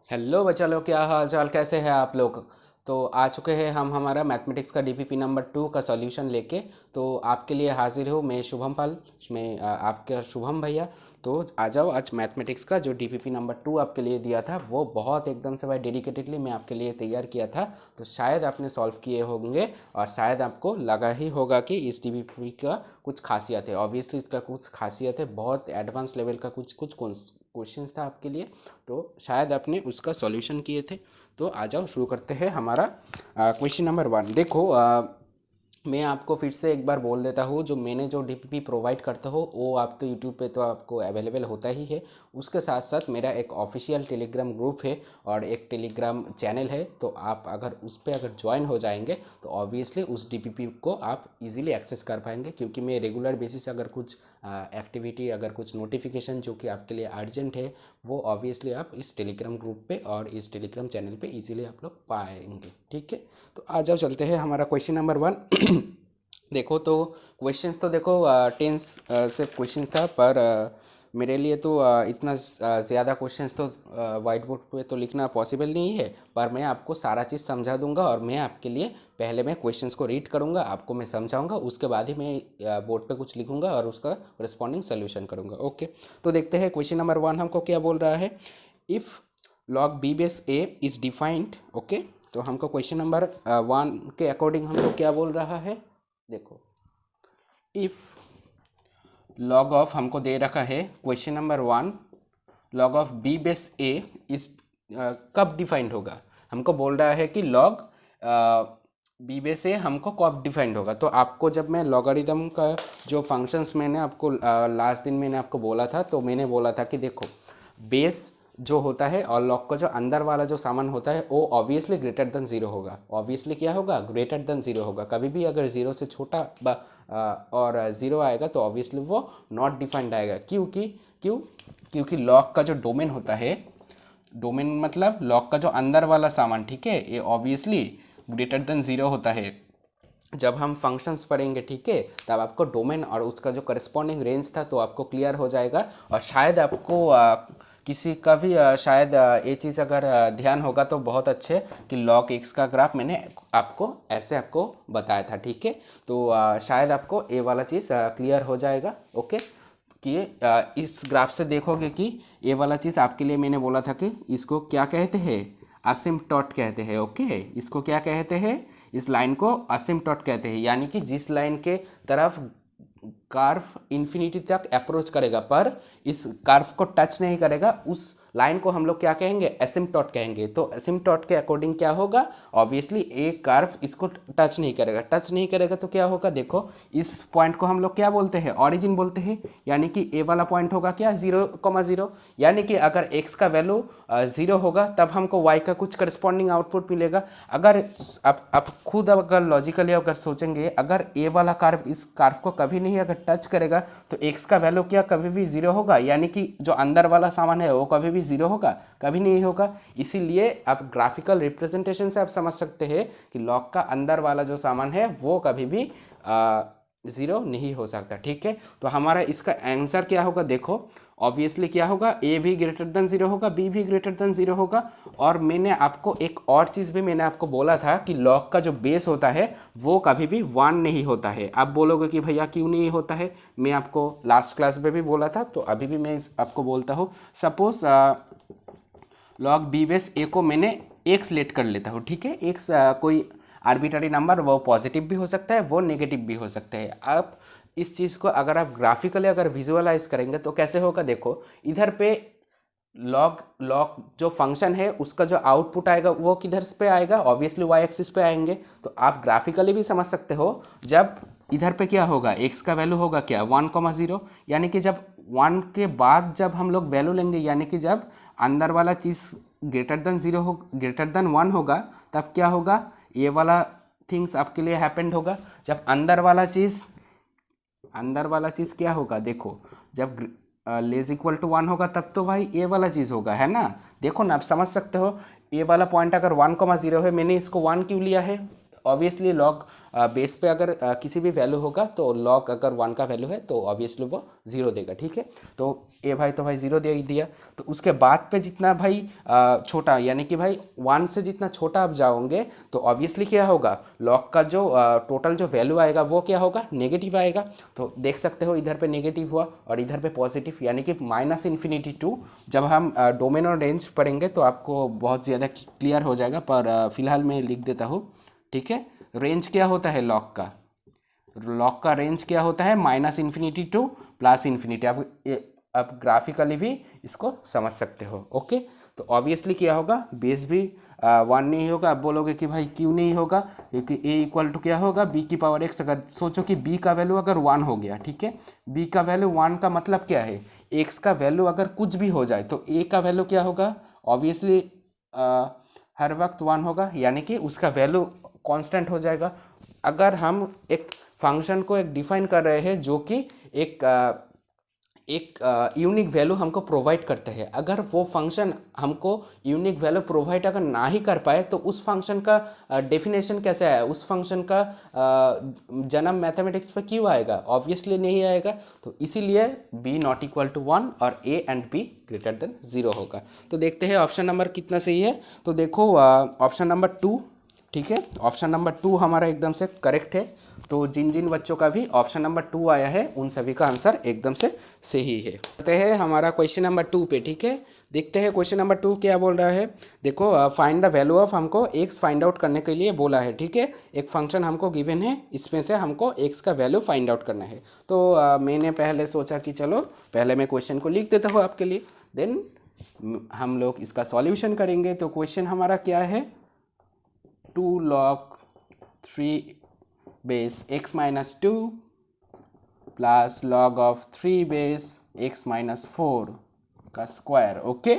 Hello बच्चा लोग, क्या हाल चाल, कैसे हैं आप लोग। तो आ चुके हैं हम हमारा मैथमेटिक्स का डीपीपी नंबर 2 का सॉल्यूशन लेके। तो आपके लिए हाजिर हूँ मैं शुभम पाल। मैं आपके शुभम भैया। तो आ जाओ, आज मैथमेटिक्स का जो डीपीपी नंबर 2 आपके लिए दिया था वो बहुत एकदम से भाई डेडिकेटेडली मैं आपके लिए तैयार किया था। तो शायद आपने सॉल्व किए होंगे और शायद आपको लगा ही होगा कि इस डीपीपी का कुछ खासियत है। ऑब्वियसली इसका कुछ खासियत है, बहुत एडवांस लेवल का कुछ कुछ क्वेश्चंस था आपके लिए। तो शायद आपने उसका सॉल्यूशन किए थे। तो आ जाओ शुरू करते हैं हमारा क्वेश्चन नंबर 1। देखो, मैं आपको फिर से एक बार बोल देता हूँ, जो मैंने जो डीपीपी प्रोवाइड करता हूँ वो आप तो यूट्यूब पे तो आपको अवेलेबल होता ही है। उसके साथ साथ मेरा एक ऑफिशियल टेलीग्राम ग्रुप है और एक टेलीग्राम चैनल है। तो आप अगर उस पर अगर ज्वाइन हो जाएंगे तो ऑब्वियसली उस डीपीपी को आप इजीली एक्सेस कर पाएंगे, क्योंकि मैं रेगुलर बेसिस अगर कुछ एक्टिविटी, अगर कुछ नोटिफिकेशन जो कि आपके लिए अर्जेंट है, वो ऑब्वियसली आप इस टेलीग्राम ग्रुप पे और इस टेलीग्राम चैनल पे इजीली आप लोग पाएंगे। ठीक है, तो आ जाओ चलते हैं हमारा क्वेश्चन नंबर 1। देखो तो क्वेश्चंस तो देखो 10 सिर्फ क्वेश्चंस था, पर मेरे लिए तो इतना ज़्यादा क्वेश्चंस तो वाइट बोर्ड पे तो लिखना पॉसिबल नहीं है। पर मैं आपको सारा चीज़ समझा दूंगा और मैं आपके लिए पहले मैं क्वेश्चंस को रीड करूंगा, आपको मैं समझाऊंगा, उसके बाद ही मैं बोर्ड पे कुछ लिखूंगा और उसका रिस्पॉन्डिंग सोल्यूशन करूंगा। ओके, तो देखते हैं क्वेश्चन नंबर 1 हमको क्या बोल रहा है। If log b base a is defined. Okay, तो हमको क्वेश्चन नंबर 1 के अकॉर्डिंग हमको क्या बोल रहा है। देखो, इफ़ लॉग ऑफ हमको दे रखा है question number 1, log of b base a is कब डिफाइंड होगा। हमको बोल रहा है कि लॉग बी बेस ए हमको कब डिफाइंड होगा। तो आपको जब मैं लॉगरिदम का जो फंक्शंस मैंने आपको लास्ट दिन मैंने आपको बोला था, तो मैंने बोला था कि देखो, बेस जो होता है और लॉग का जो अंदर वाला जो सामान होता है वो ऑब्वियसली ग्रेटर देन ज़ीरो होगा। ऑब्वियसली क्या होगा, ग्रेटर देन ज़ीरो होगा। कभी भी अगर ज़ीरो से छोटा और ज़ीरो आएगा तो ऑब्वियसली वो नॉट डिफाइंड आएगा। क्योंकि लॉग का जो डोमेन होता है, डोमेन मतलब लॉग का जो अंदर वाला सामान, ठीक है, ये ऑब्वियसली ग्रेटर देन ज़ीरो होता है। जब हम फंक्शंस पढ़ेंगे, ठीक है, तब आपको डोमेन और उसका जो करस्पॉन्डिंग रेंज था तो आपको क्लियर हो जाएगा। और शायद आपको किसी का भी शायद ये चीज़ अगर ध्यान होगा तो बहुत अच्छे कि लॉग एक्स का ग्राफ मैंने आपको ऐसे आपको बताया था। ठीक है, तो शायद आपको ये वाला चीज़ क्लियर हो जाएगा। ओके, कि इस ग्राफ से देखोगे कि ये वाला चीज़ आपके लिए मैंने बोला था कि इसको क्या कहते हैं, असिम्पटोट कहते हैं। ओके, इसको क्या कहते हैं, इस लाइन को असिम्पटोट कहते हैं। यानी कि जिस लाइन के तरफ कर्व इन्फिनिटी तक अप्रोच करेगा पर इस कर्व को टच नहीं करेगा, उस लाइन को हम लोग क्या कहेंगे, एसिम्पटोट कहेंगे। तो एसिम्पटोट के अकॉर्डिंग क्या होगा, ऑब्वियसली एक कर्व इसको टच नहीं करेगा। टच नहीं करेगा तो क्या होगा, देखो इस पॉइंट को हम लोग क्या बोलते हैं, ऑरिजिन बोलते हैं। यानी कि ए वाला पॉइंट होगा क्या, 0,0। यानी कि अगर एक्स का वैल्यू 0 होगा तब हमको वाई का कुछ करस्पॉन्डिंग आउटपुट मिलेगा। अगर आप खुद अगर लॉजिकली अगर सोचेंगे, अगर ए वाला कर्व इस कर्व को कभी नहीं अगर टच करेगा तो एक्स का वैल्यू क्या कभी भी 0 होगा। यानी कि जो अंदर वाला सामान है वो कभी भी 0 होगा, कभी नहीं होगा। इसीलिए आप ग्राफिकल रिप्रेजेंटेशन से आप समझ सकते हैं कि लॉग का अंदर वाला जो सामान है वो कभी भी 0 नहीं हो सकता। ठीक है, तो हमारा इसका आंसर क्या होगा, देखो ऑब्वियसली क्या होगा, ए भी ग्रेटर देन 0 होगा, बी भी ग्रेटर देन 0 होगा। और मैंने आपको एक और चीज़ भी मैंने आपको बोला था कि लॉग का जो बेस होता है वो कभी भी 1 नहीं होता है। आप बोलोगे कि भैया क्यों नहीं होता है, मैं आपको लास्ट क्लास में भी बोला था तो अभी भी मैं आपको बोलता हूँ। सपोज लॉग बी बेस ए को मैंने एक्स लेट कर लेता हूँ। ठीक है, एक्स कोई आर्बिट्ररी नंबर, वो पॉजिटिव भी हो सकता है, वो नेगेटिव भी हो सकता है। आप इस चीज़ को अगर आप ग्राफिकली अगर विजुअलाइज करेंगे तो कैसे होगा, देखो इधर पे लॉग लॉग जो फंक्शन है उसका जो आउटपुट आएगा वो किधर पे आएगा, ऑब्वियसली वाई एक्सिस पे आएंगे। तो आप ग्राफिकली भी समझ सकते हो, जब इधर पे क्या होगा, एक्स का वैल्यू होगा क्या 1,0। यानी कि जब 1 के बाद जब हम लोग वैल्यू लेंगे, यानी कि जब अंदर वाला चीज़ ग्रेटर देन 0 हो, ग्रेटर देन 1 होगा, तब क्या होगा, ये वाला थिंग्स आपके लिए हैपेंड होगा। जब अंदर वाला चीज़ क्या होगा, देखो जब लेस इक्वल टू 1 होगा तब तो भाई ए वाला चीज़ होगा, है ना। देखो ना, आप समझ सकते हो, ए वाला पॉइंट अगर 1,0 है, मैंने इसको 1 क्यों लिया है, ऑब्वियसली लॉग बेस पे अगर किसी भी वैल्यू होगा तो लॉग अगर 1 का वैल्यू है तो ऑब्वियसली वो 0 देगा, ठीक है। तो ए भाई तो भाई 0 दे दिया। तो उसके बाद पे जितना भाई छोटा, यानी कि भाई 1 से जितना छोटा आप जाओगे तो ऑब्वियसली क्या होगा, लॉग का जो टोटल जो वैल्यू आएगा वो क्या होगा, नेगेटिव आएगा। तो देख सकते हो इधर पे नेगेटिव हुआ और इधर पे पॉजिटिव, यानी कि -∞ टू। जब हम डोमेन और रेंज पढ़ेंगे तो आपको बहुत ज़्यादा क्लियर हो जाएगा, पर फिलहाल मैं लिख देता हूँ, ठीक है। रेंज क्या होता है लॉग का, लॉग का रेंज क्या होता है, -∞ टू +∞। आप ग्राफिकली भी इसको समझ सकते हो, ओके। तो ऑब्वियसली क्या होगा, बेस भी 1 नहीं होगा। आप बोलोगे कि भाई क्यों नहीं होगा, क्योंकि a इक्वल टू क्या होगा, b⁻x। अगर सोचो कि b का वैल्यू अगर 1 हो गया, ठीक है, b का वैल्यू 1 का मतलब क्या है, x का वैल्यू अगर कुछ भी हो जाए तो a का वैल्यू क्या होगा, ऑब्वियसली हर वक्त 1 होगा, यानी कि उसका वैल्यू कांस्टेंट हो जाएगा। अगर हम एक फंक्शन को एक डिफाइन कर रहे हैं जो कि एक यूनिक वैल्यू हमको प्रोवाइड करते हैं, अगर वो फंक्शन हमको यूनिक वैल्यू प्रोवाइड अगर ना ही कर पाए तो उस फंक्शन का डेफिनेशन कैसे आया, उस फंक्शन का जन्म मैथमेटिक्स पे क्यों आएगा, ऑब्वियसली नहीं आएगा। तो इसीलिए b ≠ 1 और a एंड b > 0 होगा। तो देखते हैं ऑप्शन नंबर कितना सही है। तो देखो ऑप्शन नंबर 2, ठीक है, ऑप्शन नंबर 2 हमारा एकदम से करेक्ट है। तो जिन जिन बच्चों का भी ऑप्शन नंबर 2 आया है उन सभी का आंसर एकदम से सही है। देखते हैं हमारा क्वेश्चन नंबर 2 पे, ठीक है। देखते हैं क्वेश्चन नंबर 2 क्या बोल रहा है। देखो फाइंड द वैल्यू ऑफ, हमको x फाइंड आउट करने के लिए बोला है, ठीक है। एक फंक्शन हमको गिवन है, इसमें से हमको x का वैल्यू फाइंड आउट करना है। तो मैंने पहले सोचा कि चलो पहले मैं क्वेश्चन को लिख देता हूँ आपके लिए, देन हम लोग इसका सॉल्यूशन करेंगे। तो क्वेश्चन हमारा क्या है, 2 log 3 base x minus 2 plus log of 3 base x minus 4 का स्क्वायर, ओके,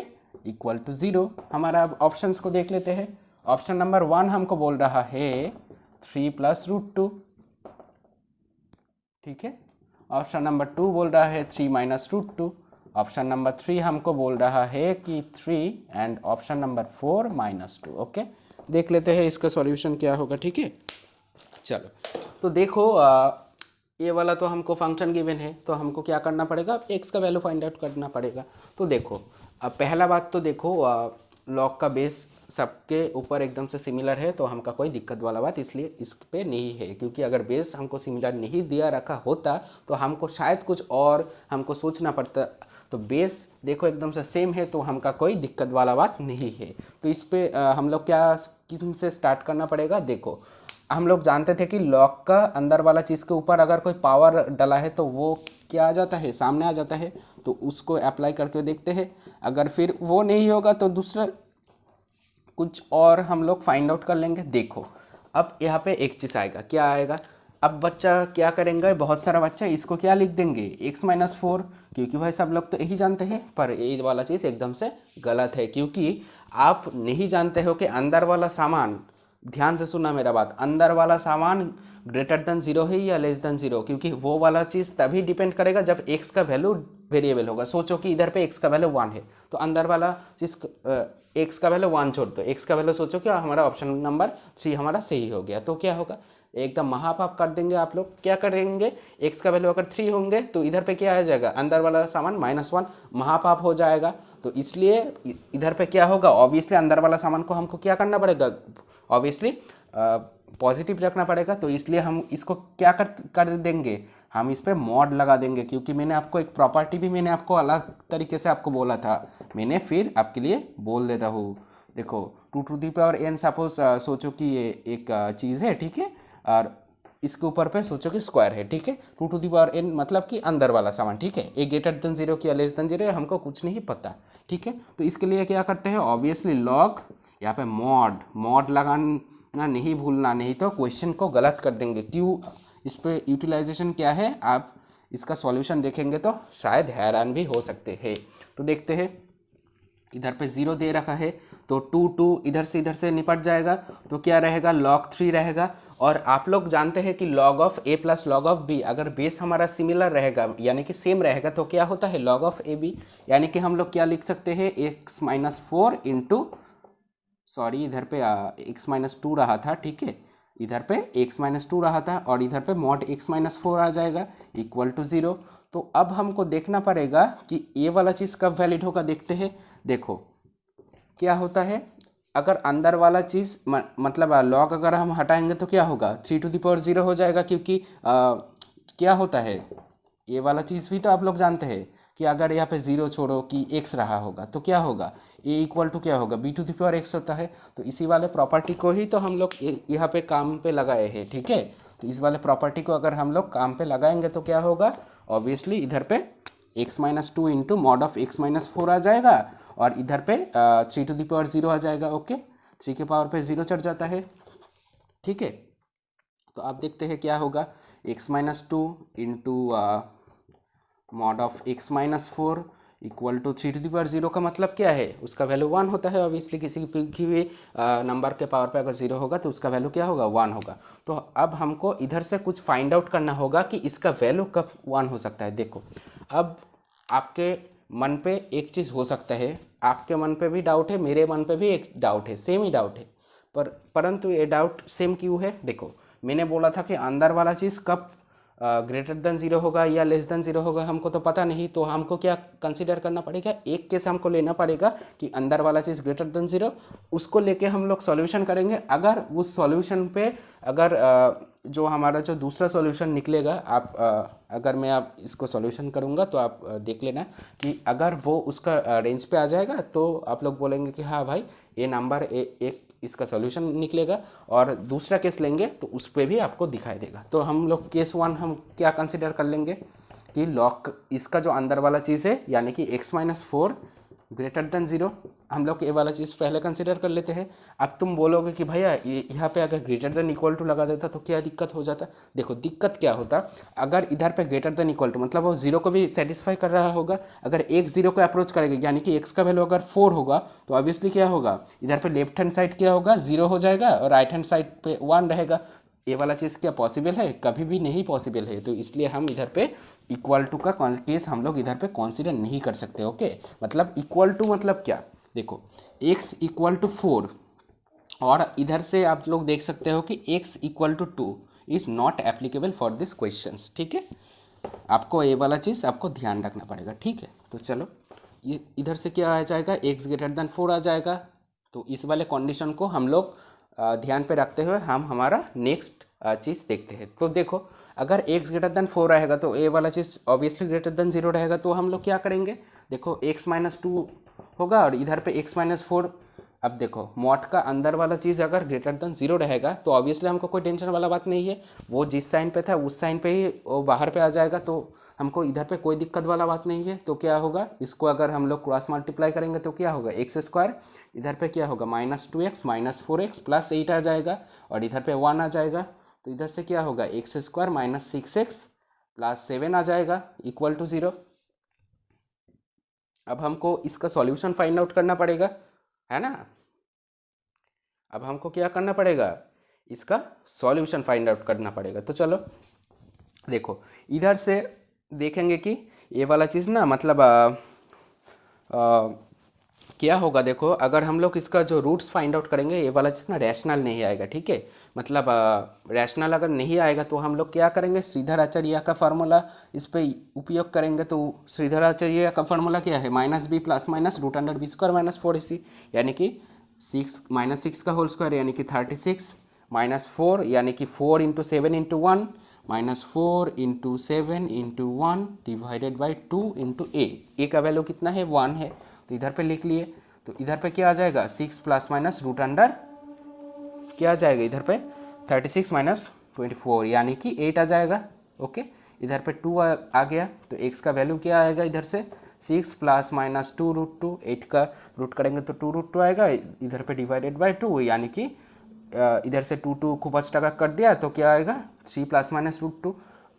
इक्वल टू 0। हमारा अब ऑप्शंस को देख लेते हैं। ऑप्शन नंबर 1 हमको बोल रहा है 3 + √2, ठीक है। ऑप्शन नंबर 2 बोल रहा है 3 - √2। ऑप्शन नंबर 3 हमको बोल रहा है कि 3 एंड ऑप्शन नंबर 4 -2, ओके। देख लेते हैं इसका सॉल्यूशन क्या होगा, ठीक है। चलो तो देखो ये वाला तो हमको फंक्शन गिवन है, तो हमको क्या करना पड़ेगा, x का वैल्यू फाइंड आउट करना पड़ेगा। तो देखो पहला बात तो देखो लॉग का बेस सबके ऊपर एकदम से सिमिलर है, तो हमका कोई दिक्कत वाला बात इसलिए इस पे नहीं है, क्योंकि अगर बेस हमको सिमिलर नहीं दिया रखा होता तो हमको शायद कुछ और हमको सोचना पड़ता। तो बेस देखो एकदम से सेम है, तो हमका कोई दिक्कत वाला बात नहीं है। तो इस पे हम लोग क्या किस से स्टार्ट करना पड़ेगा। देखो हम लोग जानते थे कि लॉग का अंदर वाला चीज़ के ऊपर अगर कोई पावर डला है तो वो क्या आ जाता है, सामने आ जाता है। तो उसको अप्लाई करके देखते हैं, अगर फिर वो नहीं होगा तो दूसरा कुछ और हम लोग फाइंड आउट कर लेंगे। देखो अब यहाँ पे एक चीज़ आएगा, क्या आएगा, अब बच्चा क्या करेंगे, बहुत सारा बच्चा इसको क्या लिख देंगे, x - 4, क्योंकि भाई सब लोग तो यही जानते हैं। पर ये वाला चीज़ एकदम से गलत है, क्योंकि आप नहीं जानते हो कि अंदर वाला सामान, ध्यान से सुनना मेरा बात, अंदर वाला सामान >0 है या <0, क्योंकि वो वाला चीज़ तभी डिपेंड करेगा जब x का वैल्यू वेरिएबल होगा। सोचो कि इधर पे x का वैल्यू 1 है, तो अंदर वाला चीज़ x का वैल्यू 1 छोड़ दो, x का वैल्यू सोचो कि हमारा ऑप्शन नंबर 3 हमारा सही हो गया। तो क्या होगा, एकदम महापाप कर देंगे आप लोग। क्या करेंगे, x का वैल्यू अगर 3 होंगे तो इधर पे क्या आ जाएगा, अंदर वाला सामान -1, महापाप हो जाएगा। तो इसलिए इधर पे क्या होगा, ऑब्वियसली अंदर वाला सामान को हमको क्या करना पड़ेगा, ऑब्वियसली पॉजिटिव रखना पड़ेगा। तो इसलिए हम इसको क्या कर देंगे, हम इस पर मॉड लगा देंगे, क्योंकि मैंने आपको एक प्रॉपर्टी भी मैंने आपको अलग तरीके से आपको बोला था, मैंने फिर आपके लिए बोल देता हूँ। देखो 2n सपोज सोचो कि ये एक चीज़ है, ठीक है, और इसके ऊपर पे सोचो कि स्क्वायर है, ठीक है। 2n मतलब कि अंदर वाला सामान, ठीक है। ए >0 क्या <0 हमको कुछ नहीं पता, ठीक है। तो इसके लिए क्या करते हैं, ऑब्वियसली लॉग, यहाँ पे मॉड लगाना नहीं भूलना, नहीं तो क्वेश्चन को गलत कर देंगे। क्यों, इस पे यूटिलाइजेशन क्या है, आप इसका सॉल्यूशन देखेंगे तो शायद हैरान भी हो सकते हैं। तो देखते हैं, इधर पे 0 दे रखा है, तो 2 इधर से निपट जाएगा, तो क्या रहेगा, log 3 रहेगा। और आप लोग जानते हैं कि log of a + log of b, अगर बेस हमारा सिमिलर रहेगा यानी कि सेम रहेगा तो क्या होता है, log of ab, यानी कि हम लोग क्या लिख सकते हैं, x - 4 इंटू, सॉरी इधर पे x - 2 रहा था, ठीक है, इधर पे x-2 रहा था और इधर पे mod x-4 आ जाएगा इक्वल टू 0। तो अब हमको देखना पड़ेगा कि ये वाला चीज़ कब वैलिड होगा। देखते हैं। देखो क्या होता है, अगर अंदर वाला चीज़ मतलब लॉग अगर हम हटाएंगे तो क्या होगा, 3⁻0 हो जाएगा, क्योंकि क्या होता है ये वाला चीज़ भी तो आप लोग जानते हैं कि अगर यहाँ पे 0 छोड़ो कि x रहा होगा तो क्या होगा, a इक्वल टू क्या होगा, b⁴x होता है। तो इसी वाले प्रॉपर्टी को ही तो हम लोग यहाँ पे काम पे लगाए हैं, ठीक है। तो इस वाले प्रॉपर्टी को अगर हम लोग काम पे लगाएंगे तो क्या होगा, ऑब्वियसली इधर पे x-2 into mod of x-4 आ जाएगा और इधर पे 3⁻0 आ जाएगा। ओके, 3 के पावर पे 0 चढ़ जाता है, ठीक है। तो आप देखते हैं क्या होगा, x-2 into mod of x-4 equal to 3⁻0 का मतलब क्या है, उसका वैल्यू 1 होता है। ऑब्वियसली किसी भी नंबर के पावर पे अगर 0 होगा तो उसका वैल्यू क्या होगा, 1 होगा। तो अब हमको इधर से कुछ फाइंड आउट करना होगा कि इसका वैल्यू कब 1 हो सकता है। देखो अब आपके मन पे एक चीज़ हो सकता है, आपके मन पे भी डाउट है, मेरे मन पे भी एक डाउट है, सेम ही डाउट है, परंतु ये डाउट सेम क्यों है। देखो मैंने बोला था कि अंदर वाला चीज़ कब ग्रेटर देन 0 होगा या लेस देन 0 होगा हमको तो पता नहीं। तो हमको क्या कंसीडर करना पड़ेगा, एक केस हमको लेना पड़ेगा कि अंदर वाला चीज़ ग्रेटर देन 0, उसको लेके हम लोग सॉल्यूशन करेंगे। अगर उस सॉल्यूशन पे अगर जो हमारा जो दूसरा सॉल्यूशन निकलेगा, आप अगर मैं आप इसको सॉल्यूशन करूँगा तो आप देख लेना कि अगर वो उसका रेंज पे आ जाएगा तो आप लोग बोलेंगे कि हाँ भाई ये नंबर एक इसका सॉल्यूशन निकलेगा, और दूसरा केस लेंगे तो उस पर भी आपको दिखाई देगा। तो हम लोग केस 1 हम क्या कंसिडर कर लेंगे कि लॉग इसका जो अंदर वाला चीज़ है यानी कि x-4 ग्रेटर देन 0, हम लोग ये वाला चीज़ पहले कंसिडर कर लेते हैं। अब तुम बोलोगे कि भैया यहाँ पे अगर ग्रेटर देन इक्वल टू लगा देता तो क्या दिक्कत हो जाता। देखो दिक्कत क्या होता, अगर इधर पे ग्रेटर देन इक्वल टू मतलब वो 0 को भी सेटिस्फाई कर रहा होगा, अगर एक 0 को अप्रोच करेगा यानी कि x का वैल्यू अगर 4 होगा तो ऑब्वियसली क्या होगा, इधर पे लेफ्ट हैंड साइड क्या होगा, 0 हो जाएगा और राइट हैंड साइड पे 1 रहेगा। ये वाला चीज़ क्या पॉसिबल है, कभी भी नहीं पॉसिबल है। तो इसलिए हम इधर पे इक्वल टू का केस हम लोग इधर पे कंसीडर नहीं कर सकते। ओके, मतलब इक्वल टू मतलब क्या, देखो x इक्वल टू 4 और इधर से आप लोग देख सकते हो कि x equal to 2 is not applicable for this questions, ठीक है। आपको ये वाला चीज़ आपको ध्यान रखना पड़ेगा, ठीक है। तो चलो ये इधर से क्या आ जाएगा, x ग्रेटर देन 4 आ जाएगा। तो इस वाले कंडीशन को हम लोग ध्यान पे रखते हुए हम हमारा नेक्स्ट चीज़ देखते हैं। तो देखो अगर x ग्रेटर देन 4 रहेगा तो ये वाला चीज़ ऑब्वियसली ग्रेटर देन 0 रहेगा। तो हम लोग क्या करेंगे, देखो x-2 होगा और इधर पे x-4। अब देखो मॉड का अंदर वाला चीज़ अगर ग्रेटर देन 0 रहेगा तो ऑब्वियसली हमको कोई टेंशन वाला बात नहीं है, वो जिस साइन पे था उस साइन पे ही वो बाहर पे आ जाएगा। तो हमको इधर पे कोई दिक्कत वाला बात नहीं है। तो क्या होगा, इसको अगर हम लोग क्रॉस मल्टीप्लाई करेंगे तो क्या होगा, x², इधर पे क्या होगा -2x -4x +8 आ जाएगा और इधर पे 1 आ जाएगा। तो इधर से क्या होगा, x² -6x +7 आ जाएगा इक्वल टू 0। अब हमको इसका सॉल्यूशन फाइंड आउट करना पड़ेगा, है ना। अब हमको क्या करना पड़ेगा, इसका सॉल्यूशन फाइंड आउट करना पड़ेगा। तो चलो देखो इधर से देखेंगे कि ये वाला चीज़ ना मतलब क्या होगा। देखो अगर हम लोग इसका जो रूट्स फाइंड आउट करेंगे ये वाला चीज़ ना रैशनल नहीं आएगा, ठीक है। मतलब रैशनल अगर नहीं आएगा तो हम लोग क्या करेंगे, श्रीधराचार्य का फार्मूला इस पर उपयोग करेंगे। तो श्रीधराचार्य का फार्मूला क्या है, -b ± √b² -4ac, यानी कि 6 -6 का होल स्क्वायर यानी कि 36 -4 यानी कि 4 × 7 × 1 -4 × 7 × 1 डिवाइडेड बाई 2 × a का वैल्यू कितना है, 1 है। तो इधर पे लिख लिए। तो इधर पे क्या आ जाएगा, 6 ± क्या आ जाएगा, इधर पे 36 - 24 यानी कि 8 आ जाएगा। ओके, इधर पे 2 आ गया। तो x का वैल्यू क्या आएगा, इधर से 6 ± 2√2, 8 का रूट करेंगे तो 2√2 आएगा। इधर पे डिवाइडेड बाई 2 यानी कि इधर से 2 खूब 5 टका कर दिया तो क्या आएगा, 3 ± √2।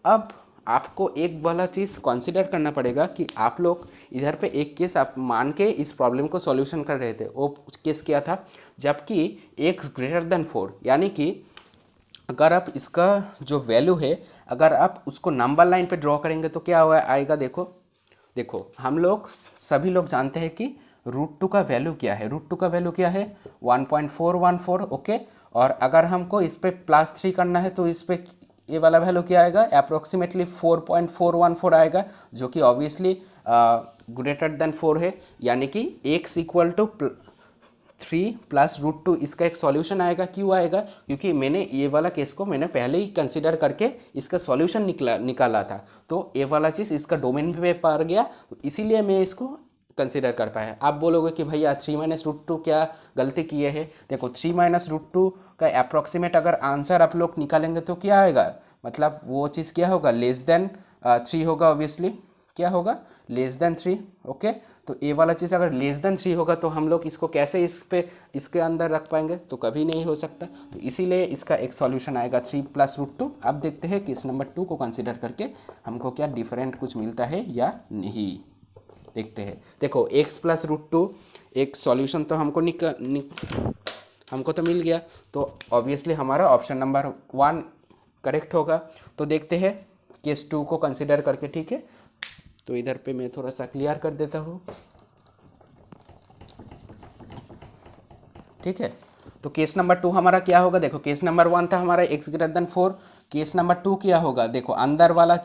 अब आपको एक वाला चीज़ कंसिडर करना पड़ेगा कि आप लोग इधर पे एक केस आप मान के इस प्रॉब्लम को सॉल्यूशन कर रहे थे। वो केस क्या था, जबकि x ग्रेटर देन 4 यानी कि अगर आप इसका जो वैल्यू है अगर आप उसको नंबर लाइन पे ड्रॉ करेंगे तो क्या आएगा। देखो हम लोग सभी लोग जानते हैं कि रूट 2 का वैल्यू क्या है, रूट 2 का वैल्यू क्या है 1.414, ओके। और अगर हमको इस पर +3 करना है तो इस पर ये वाला वैल्यू क्या आएगा, अप्रोक्सीमेटली 4.414 आएगा, जो कि ऑब्वियसली ग्रेटर देन 4 है, यानी कि x इक्वल टू 3 प्लस √2 इसका एक सॉल्यूशन आएगा। क्यों आएगा, क्योंकि मैंने ये वाला केस को मैंने पहले ही कंसिडर करके इसका सॉल्यूशन निकाला था, तो ये वाला चीज़ इसका डोमेन पे पड़ गया, तो इसीलिए मैं इसको कंसिडर कर पाया। आप बोलोगे कि भैया 3 माइनस √2 क्या गलती किए हैं, देखो 3 माइनस √2 का अप्रॉक्सीमेट अगर आंसर आप लोग निकालेंगे तो क्या आएगा, मतलब वो चीज़ क्या होगा, लेस देन 3 होगा, ऑब्वियसली क्या होगा, लेस देन 3, ओके। तो ये वाला चीज़ अगर लेस देन 3 होगा तो हम लोग इसको कैसे इसके अंदर रख पाएंगे, तो कभी नहीं हो सकता, तो इसीलिए इसका एक सॉल्यूशन आएगा 3 प्लस √2। अब देखते हैं कि इस नंबर 2 को कंसिडर करके हमको क्या डिफरेंट कुछ मिलता है या नहीं, देखते हैं। देखो x प्लस √2 एक सॉल्यूशन तो हमको तो मिल गया, तो ऑब्वियसली हमारा ऑप्शन नंबर 1 करेक्ट होगा। तो देखते हैं केस 2 को कंसिडर करके, ठीक है। तो इधर पे मैं थोड़ा सा क्लियर कर देता हूँ, ठीक है। तो केस नंबर 2 हमारा क्या होगा, देखो केस नंबर 1 था हमारा x greater than 4, case number 2 क्या होगा, देखो अंदर वाला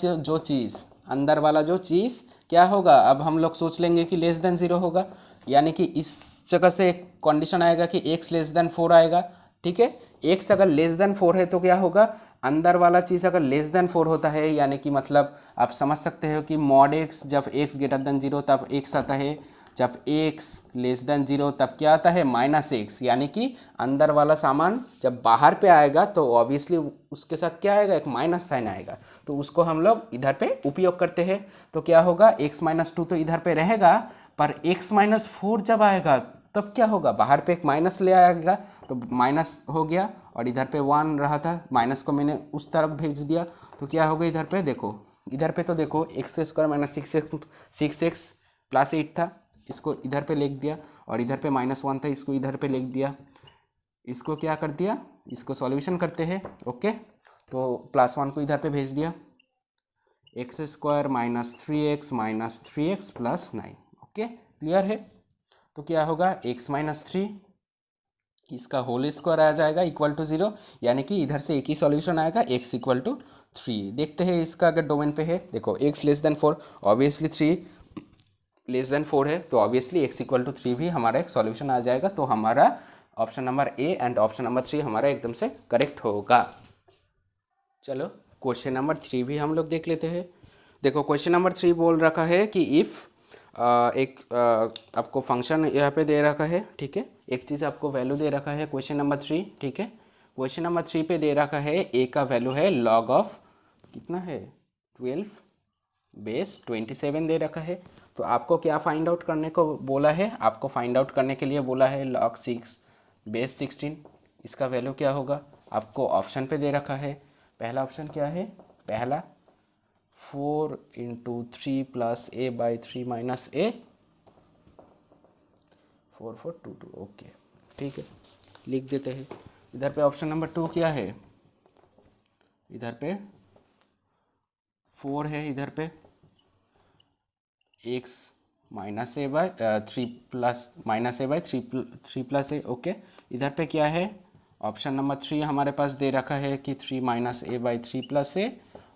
जो चीज़ क्या होगा, अब हम लोग सोच लेंगे कि लेस देन 0 होगा, यानी कि इस जगह से एक कंडीशन आएगा कि x लेस देन 4 आएगा, ठीक है। x अगर लेस देन 4 है तो क्या होगा, अंदर वाला चीज़ अगर लेस देन 4 होता है, यानी कि मतलब आप समझ सकते हो कि मॉड x जब x ग्रेटर देन 0 तब x आता है, जब x लेस देन 0 तब क्या आता है -x, यानी कि अंदर वाला सामान जब बाहर पे आएगा तो ऑब्वियसली उसके साथ क्या आएगा, एक माइनस साइन आएगा, तो उसको हम लोग इधर पे उपयोग करते हैं। तो क्या होगा, x-2 तो इधर पे रहेगा, पर x-4 जब आएगा तब क्या होगा, बाहर पे एक माइनस ले आएगा, तो माइनस हो गया, और इधर पे 1 रहा था, माइनस को मैंने उस तरफ भेज दिया, तो क्या होगा इधर पे देखो, इधर पे तो देखो x² - 6x प्लस 8 था, इसको इधर पे लिख दिया, और इधर पे -1 था, इसको इधर पे लिख दिया, इसको क्या कर दिया, इसको सॉल्यूशन करते हैं, ओके। तो +1 को इधर पे भेज दिया, x² - 3x - 3x + 9, okay, clear है। तो क्या होगा, x - 3 इसका होल स्क्वायर आ जाएगा इक्वल टू 0, यानी कि इधर से एक ही सॉल्यूशन आएगा, x इक्वल टू 3। देखते हैं इसका अगर डोमेन पे है, देखो x less than 4, obviously 3 less than 4 है, तो ऑब्वियसली x इक्वल टू 3 भी हमारा एक सॉल्यूशन आ जाएगा, तो हमारा option number A and option number 3 हमारा एकदम से करेक्ट होगा। चलो क्वेश्चन नंबर 3 भी हम लोग देख लेते हैं। देखो क्वेश्चन नंबर 3 बोल रखा है कि इफ़ आपको फंक्शन यहाँ पे दे रखा है, ठीक है, एक चीज़ आपको वैल्यू दे रखा है क्वेश्चन नंबर 3, ठीक है। क्वेश्चन नंबर 3 पे दे रखा है a का वैल्यू है log ऑफ कितना है 12 × 27 दे रखा है। तो आपको क्या फाइंड आउट करने को बोला है, आपको फाइंड आउट करने के लिए बोला है log 6/16, इसका वैल्यू क्या होगा, आपको ऑप्शन पे दे रखा है। पहला ऑप्शन क्या है, पहला 4 × 3 + a/3 - a 4422, ओके, ठीक है, लिख देते हैं। इधर पे ऑप्शन नंबर 2 क्या है, इधर पे 4 है, इधर पे x - a/3 + a, ओके। इधर पे क्या है, ऑप्शन नंबर 3 हमारे पास दे रखा है कि 3 - a/3 + a।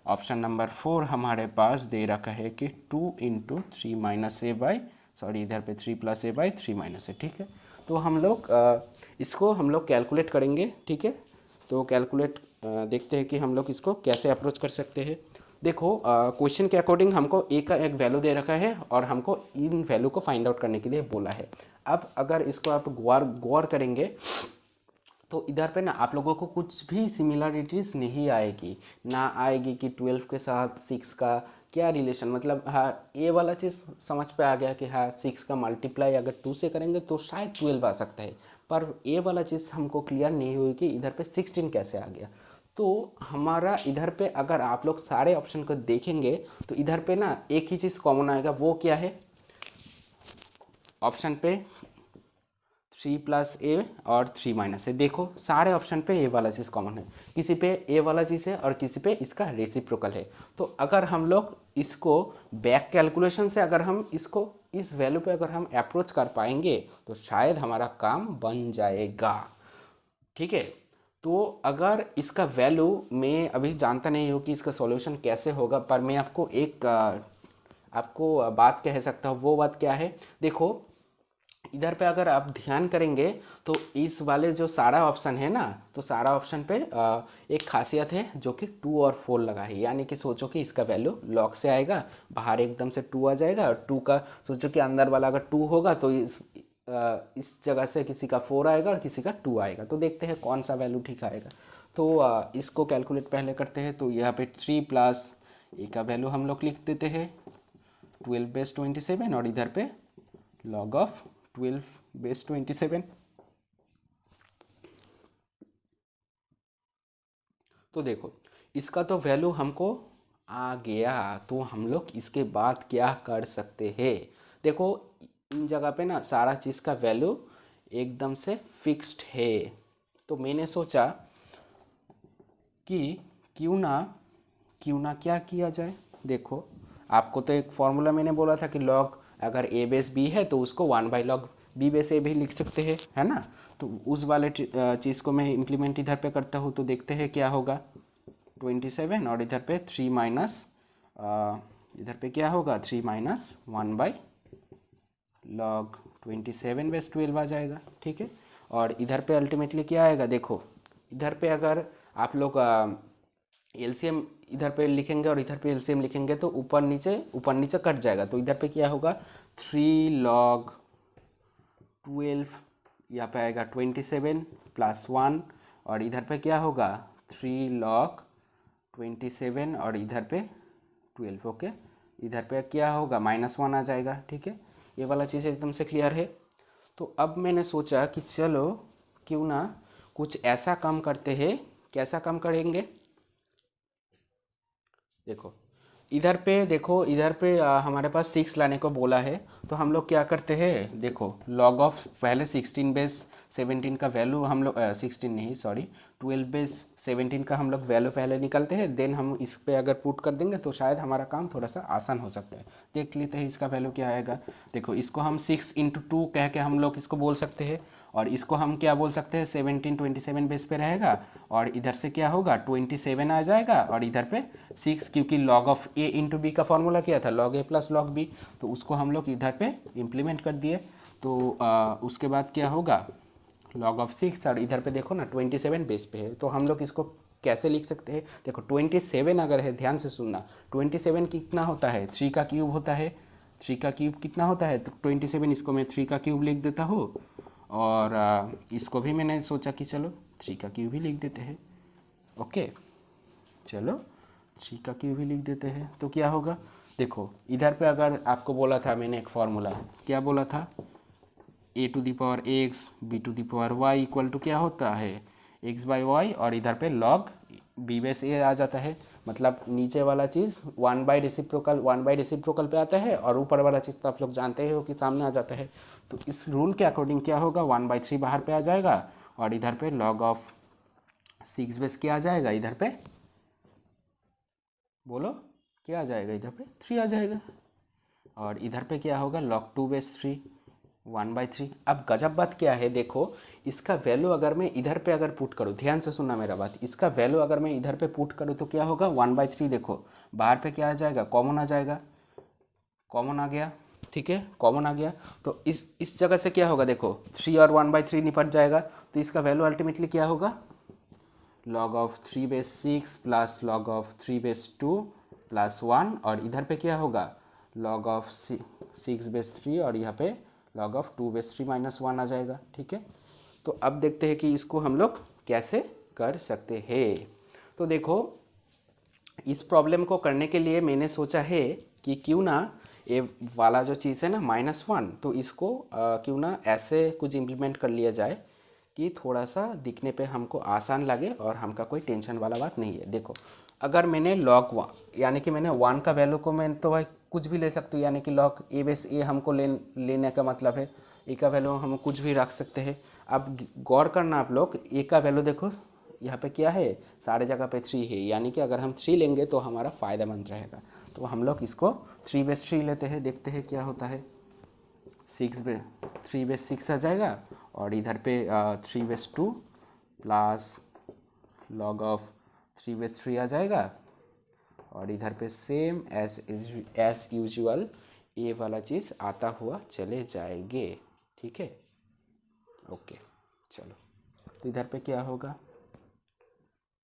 ऑप्शन नंबर 4 हमारे पास दे रखा है कि 2 × 3 - इधर पे 3 + a/3 - a, ठीक है। तो हम लोग इसको हम लोग कैलकुलेट करेंगे, ठीक है। तो कैलकुलेट देखते हैं कि हम लोग इसको कैसे अप्रोच कर सकते हैं। देखो क्वेश्चन के अकॉर्डिंग हमको ए का एक वैल्यू दे रखा है और हमको इन वैल्यू को फाइंड आउट करने के लिए बोला है। अब अगर इसको आप गौर करेंगे तो इधर पे ना आप लोगों को कुछ भी सिमिलरिटीज़ नहीं आएगी, ना आएगी कि 12 के साथ 6 का क्या रिलेशन, मतलब हाँ ये वाला चीज़ समझ पे आ गया कि हाँ 6 का मल्टीप्लाई अगर 2 से करेंगे तो शायद 12 आ सकता है, पर ये वाला चीज़ हमको क्लियर नहीं हुई कि इधर पे 16 कैसे आ गया। तो हमारा इधर पे अगर आप लोग सारे ऑप्शन को देखेंगे तो इधर पे ना एक ही चीज़ कॉमन आएगा, वो क्या है, ऑप्शन पे 3 + a और 3 - a, देखो सारे ऑप्शन पे ए वाला चीज़ कॉमन है, किसी पे ए वाला चीज़ है और किसी पे इसका रेसिप्रोकल है। तो अगर हम लोग इसको बैक कैलकुलेशन से अगर हम इसको इस वैल्यू पे अगर हम अप्रोच कर पाएंगे तो शायद हमारा काम बन जाएगा। ठीक है, तो अगर इसका वैल्यू मैं अभी जानता नहीं हूँ कि इसका सॉल्यूशन कैसे होगा, पर मैं आपको एक आपको बात कह सकता हूँ। वो बात क्या है, देखो इधर पे अगर आप ध्यान करेंगे तो इस वाले जो सारा ऑप्शन है ना, तो सारा ऑप्शन पे एक खासियत है जो कि 2 और 4 लगा है। यानी कि सोचो कि इसका वैल्यू लॉग से आएगा, बाहर एकदम से 2 आ जाएगा, और 2 का सोचो कि अंदर वाला अगर 2 होगा तो इस जगह से किसी का 4 आएगा और किसी का 2 आएगा। तो देखते हैं कौन सा वैल्यू ठीक आएगा। तो इसको कैलकुलेट पहले करते हैं। तो यहाँ पे 3 प्लस ए का वैल्यू हम लोग लिख देते हैं 12/27, और इधर पे लॉग ऑफ 12/27। तो देखो इसका तो वैल्यू हमको आ गया, तो हम लोग इसके बाद क्या कर सकते हैं। देखो इन जगह पे ना सारा चीज़ का वैल्यू एकदम से फिक्स्ड है। तो मैंने सोचा कि क्यों ना क्या किया जाए। देखो आपको तो एक फॉर्मूला मैंने बोला था कि लॉग अगर a बेस b है तो उसको 1/log b बेस a भी लिख सकते हैं, है ना। तो उस वाले चीज़ को मैं इम्प्लीमेंट इधर पे करता हूँ। तो देखते हैं क्या होगा, 27 और इधर पे 3 माइनस इधर पे क्या होगा 3 माइनस 1/log 27/12 आ जाएगा। ठीक है, और इधर पे अल्टीमेटली क्या आएगा, देखो इधर पे अगर आप लोग एलसीएम इधर पे लिखेंगे और इधर पे एलसीएम लिखेंगे तो ऊपर नीचे कट जाएगा। तो इधर पे क्या होगा 3 log 12, यहाँ पे आएगा 27 + 1, और इधर पे क्या होगा 3 log 27 और इधर पे 12। ओके, इधर पे क्या होगा -1 आ जाएगा। ठीक है, ये वाला चीज़ एकदम से क्लियर है। तो अब मैंने सोचा कि चलो क्यों ना कुछ ऐसा काम करते हैं। कैसा काम करेंगे, देखो इधर पे हमारे पास 6 लाने को बोला है। तो हम लोग क्या करते हैं, देखो लॉग ऑफ पहले 16/17 का वैल्यू हम लोग 16 नहीं सॉरी 12/17 का हम लोग वैल्यू पहले निकालते हैं, देन हम इस पे अगर पुट कर देंगे तो शायद हमारा काम थोड़ा सा आसान हो सकता है। देख लेते हैं इसका वैल्यू क्या आएगा। देखो इसको हम 6 × 2 कह के हम लोग इसको बोल सकते हैं, और इसको हम क्या बोल सकते हैं 17 27 बेस पे रहेगा, और इधर से क्या होगा 27 आ जाएगा, और इधर पे 6, क्योंकि log ऑफ a × b का फॉर्मूला क्या था log a + log b, तो उसको हम लोग इधर पे इम्प्लीमेंट कर दिए। तो उसके बाद क्या होगा log ऑफ 6, और इधर पे देखो ना 27 बेस पे है। तो हम लोग इसको कैसे लिख सकते हैं, देखो 27 अगर है, ध्यान से सुनना, 27 कितना होता है 3 का क्यूब होता है। 3 का क्यूब कितना होता है, तो 27 इसको मैं 3 का क्यूब लिख देता हूँ, और इसको भी मैंने सोचा कि चलो 3 का क्यूब ही लिख देते हैं। ओके, चलो 3 का क्यूब ही लिख देते हैं। तो क्या होगा, देखो इधर पे अगर आपको बोला था मैंने एक फार्मूला, क्या बोला था a⁴x b⁴y = क्या होता है x/y, और इधर पे log b/a आ जाता है। मतलब नीचे वाला चीज़ 1/रेसिप्रोकल पे आता है, और ऊपर वाला चीज़ तो आप लोग जानते हो कि सामने आ जाता है। तो इस रूल के अकॉर्डिंग क्या होगा 1/3 बाहर पे आ जाएगा, और इधर पे log ऑफ 6 क्या आ जाएगा, इधर पे बोलो क्या आ जाएगा, इधर पे 3 आ जाएगा, और इधर पे क्या होगा log 2/3 1/3। अब गजब बात क्या है, देखो इसका वैल्यू अगर मैं इधर पे अगर पुट करूँ, ध्यान से सुनना मेरा बात, इसका वैल्यू अगर मैं इधर पे पुट करूँ तो क्या होगा 1/3। देखो बाहर पे क्या आ जाएगा, कॉमन आ जाएगा, कॉमन आ गया। ठीक है, कॉमन आ गया। तो इस जगह से क्या होगा, देखो 3 और 1/3 निपट जाएगा। तो इसका वैल्यू अल्टीमेटली क्या होगा log ऑफ 3/6 + log ऑफ 3/2 + 1, और इधर पे क्या होगा log ऑफ 6/3, और यहाँ पे log ऑफ 2/3 - 1 आ जाएगा। ठीक है, तो अब देखते हैं कि इसको हम लोग कैसे कर सकते हैं। तो देखो इस प्रॉब्लम को करने के लिए मैंने सोचा है कि क्यों ना ये वाला जो चीज़ है ना -1, तो इसको क्यों ना ऐसे कुछ इम्प्लीमेंट कर लिया जाए कि थोड़ा सा दिखने पे हमको आसान लगे और हमका कोई टेंशन वाला बात नहीं है। देखो अगर मैंने log 1 यानी कि मैंने 1 का वैल्यू को मैं तो भाई कुछ भी ले सकती हूँ, यानी कि log a/a हमको लेने का मतलब है a का वैल्यू हम कुछ भी रख सकते हैं। अब गौर करना आप लोग, a का वैल्यू देखो यहाँ पे क्या है, सारे जगह पे 3 है, यानी कि अगर हम 3 लेंगे तो हमारा फ़ायदेमंद रहेगा। तो हम लोग इसको 3/3 लेते हैं, देखते हैं क्या होता है। 3/6 आ जाएगा, और इधर पे 3/2 प्लस लॉग ऑफ 3/3 आ जाएगा, और इधर पे सेम एज यूजुअल ये वाला चीज़ आता हुआ चले जाएंगे। ठीक है, ओके चलो। तो इधर पे क्या होगा,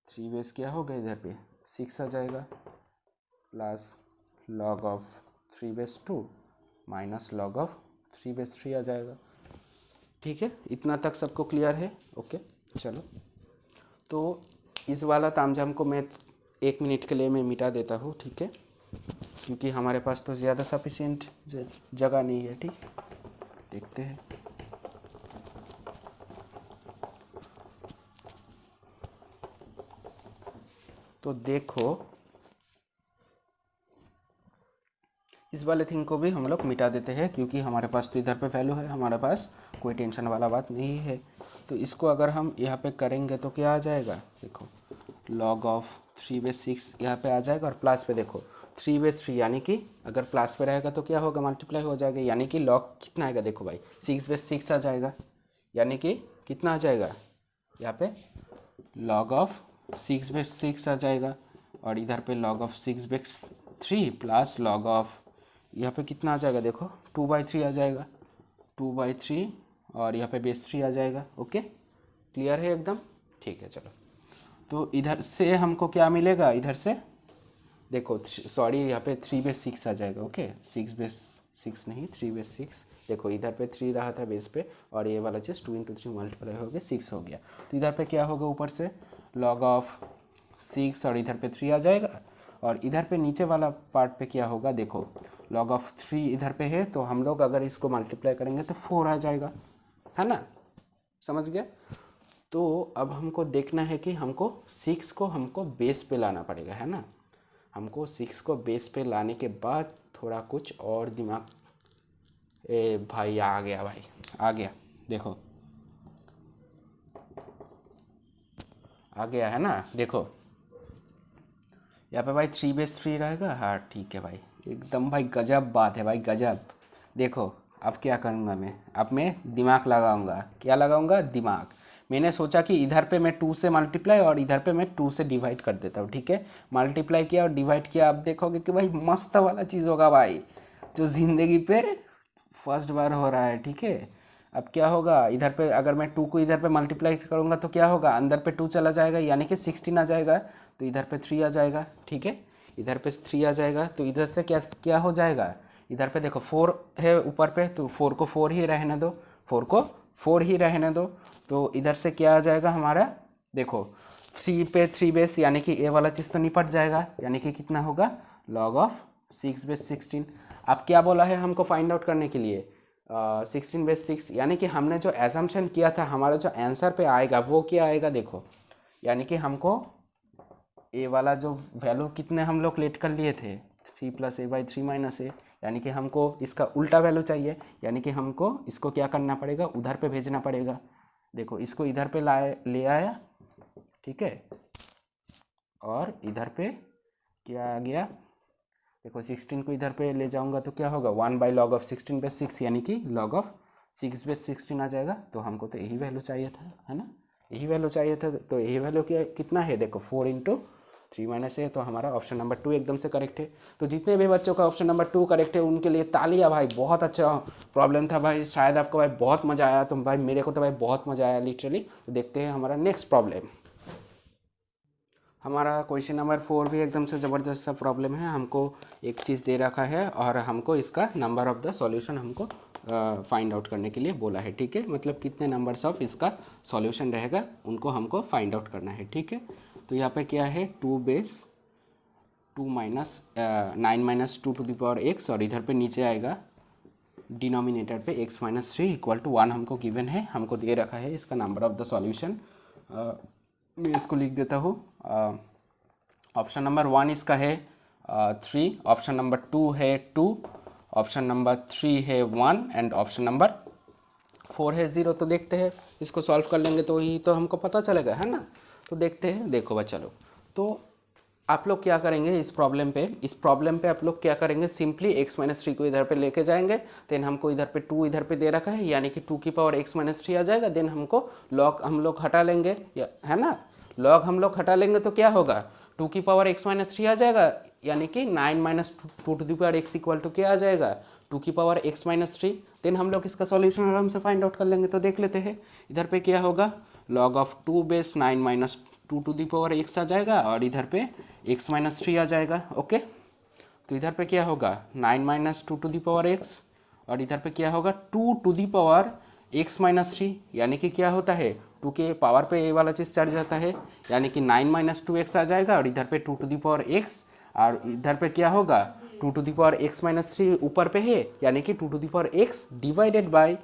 3 क्या होगा, इधर पे 6 आ जाएगा, plus log of 3/2 minus log of 3/3 आ जाएगा। ठीक है, इतना तक सबको क्लियर है? ओके चलो। तो इस वाला तामझाम को मैं 1 मिनट के लिए मैं मिटा देता हूँ। ठीक है, क्योंकि हमारे पास तो ज़्यादा सफिशिएंट जगह नहीं है। ठीक है, देखते हैं। तो देखो, इस वाले थिंग को भी हम लोग मिटा देते हैं, क्योंकि हमारे पास तो इधर पे वैल्यू है, हमारे पास कोई टेंशन वाला बात नहीं है। तो इसको अगर हम यहाँ पे करेंगे तो क्या आ जाएगा, देखो लॉग ऑफ 3/6 यहाँ पे आ जाएगा, और प्लस पे देखो 3/3, यानी कि अगर प्लस पे रहेगा तो क्या होगा, मल्टीप्लाई हो जाएगा, यानी कि लॉग कितना आएगा, देखो भाई 6/6 आ जाएगा, यानी कि कितना आ जाएगा यहाँ पे, लॉग ऑफ 6/6 आ जाएगा, और इधर पे log of 6/3 plus log of यहाँ पे कितना आ जाएगा, देखो 2/3 आ जाएगा, 2/3, और यहाँ पे base 3 आ जाएगा। ओके, क्लियर है एकदम? ठीक है चलो। तो इधर से हमको क्या मिलेगा, इधर से देखो सॉरी यहाँ पे 3/6 आ जाएगा। ओके, 6/6 नहीं, 3/6। देखो इधर पे 3 रहा था बेस पे, और ये वाला चीज़ 2 × 3 मल्टीप्लाई हो गया 6 हो गया। तो इधर पे क्या होगा, ऊपर से लॉग ऑफ 6 और इधर पे 3 आ जाएगा, और इधर पे नीचे वाला पार्ट पे क्या होगा, देखो लॉग ऑफ 3 इधर पे है, तो हम लोग अगर इसको मल्टीप्लाई करेंगे तो 4 आ जाएगा, है ना? समझ गया? तो अब हमको देखना है कि हमको 6 को हमको बेस पे लाना पड़ेगा, है ना? हमको 6 को बेस पे लाने के बाद थोड़ा कुछ और दिमाग, भाई आ गया, भाई आ गया, देखो आ गया, है ना? देखो यहाँ पे भाई 3/3 रहेगा। हाँ ठीक है भाई, एकदम भाई गजब बात है भाई, गजब। देखो अब क्या करूँगा मैं, अब मैं दिमाग लगाऊंगा। क्या लगाऊंगा? दिमाग। मैंने सोचा कि इधर पे मैं 2 से मल्टीप्लाई और इधर पे मैं 2 से डिवाइड कर देता हूँ। ठीक है, मल्टीप्लाई किया और डिवाइड किया, अब देखोगे कि भाई मस्त वाला चीज़ होगा भाई, जो ज़िंदगी पे फर्स्ट बार हो रहा है। ठीक है, अब क्या होगा, इधर पे अगर मैं 2 को इधर पे मल्टीप्लाई करूँगा तो क्या होगा, अंदर पे 2 चला जाएगा, यानी कि 16 आ जाएगा, तो इधर पे 3 आ जाएगा। ठीक है, इधर पे 3 आ जाएगा, तो इधर से क्या क्या हो जाएगा, इधर पे देखो 4 है ऊपर पे, तो 4 को 4 ही रहने दो, 4 को 4 ही रहने दो। तो इधर से क्या आ जाएगा हमारा, देखो 3 पे 3 बेस, यानी कि ए वाला चीज़ तो निपट जाएगा, यानी कि कितना होगा, लॉग ऑफ 6/16। अब क्या बोला है हमको फाइंड आउट करने के लिए, 16/6, यानी कि हमने जो एजम्पशन किया था, हमारा जो आंसर पे आएगा वो क्या आएगा, देखो यानी कि हमको ए वाला जो वैल्यू कितने हम लोग लेट कर लिए थे, 3 + a/3 - a, यानी कि हमको इसका उल्टा वैल्यू चाहिए, यानी कि हमको इसको क्या करना पड़ेगा, उधर पे भेजना पड़ेगा। देखो इसको इधर पे ले आया, ठीक है, और इधर पे क्या आ गया, देखो 16 को इधर पे ले जाऊंगा तो क्या होगा, 1/log of 16/6, यानी कि log of 6/16 आ जाएगा। तो हमको तो यही वैल्यू चाहिए था, है ना? यही वैल्यू चाहिए था, तो यही वैल्यू कितना है, देखो 4 × 3 - a, तो हमारा ऑप्शन नंबर 2 एकदम से करेक्ट है। तो जितने भी बच्चों का ऑप्शन नंबर 2 करेक्ट है उनके लिए तालियां भाई, बहुत अच्छा प्रॉब्लम था भाई, शायद आपको भाई बहुत मज़ा आया। तो भाई मेरे को तो भाई बहुत मज़ा आया लिटरली। तो देखते हैं हमारा नेक्स्ट प्रॉब्लम। हमारा क्वेश्चन नंबर 4 भी एकदम से ज़बरदस्त सा प्रॉब्लम है। हमको एक चीज़ दे रखा है और हमको इसका नंबर ऑफ़ द सॉल्यूशन हमको फाइंड आउट करने के लिए बोला है। ठीक है, मतलब कितने नंबर्स ऑफ इसका सॉल्यूशन रहेगा उनको हमको फाइंड आउट करना है। ठीक है, तो यहाँ पे क्या है, 2 बेस 2 माइनस 9 - 2⁴ और इधर पे नीचे आएगा डिनोमिनेटर पे x - 3 = 1 हमको गिवन है, हमको दे रखा है इसका नंबर ऑफ़ द सॉल्यूशन। मैं इसको लिख देता हूँ। ऑप्शन नंबर 1 इसका है 3, ऑप्शन नंबर 2 है 2, ऑप्शन नंबर 3 है 1 एंड ऑप्शन नंबर 4 है 0। तो देखते हैं, इसको सॉल्व कर लेंगे तो ही तो हमको पता चलेगा, है ना? तो देखते हैं, देखो बच्चा लोग, तो आप लोग क्या करेंगे इस प्रॉब्लम पे आप लोग क्या करेंगे, सिंपली x-3 को इधर पे लेके जाएंगे। देन हमको इधर पे 2 इधर पे दे रखा है, यानी कि 2 की पावर x-3 आ जाएगा। देन हमको log हम लोग हटा लेंगे, है ना, log हम लोग हटा लेंगे तो क्या होगा, 2 की पावर x-3 आ जाएगा, यानी कि 9 minus 2 to the power x equal to क्या आ जाएगा, 2 की पावर x-3। देन हम लोग इसका सॉल्यूशन आराम से फाइंड आउट कर लेंगे। तो देख लेते हैं इधर पे क्या होगा, log of 2 base 9 minus 2 to the power x आ जाएगा, और इधर पे x-3 आ जाएगा। ओके, तो इधर पे क्या होगा 9 minus 2 to the power x, और इधर पे क्या होगा 2 टू द पावर x-3, यानी कि क्या होता है 2 के पावर पे ये वाला चीज़ चढ़ जाता है, यानी कि 9 माइनस 2x आ जाएगा, और इधर पे 2 टू द पावर x, और इधर पे क्या होगा 2 टू द पावर x-3 ऊपर पे है, यानी कि 2 to the power x divided by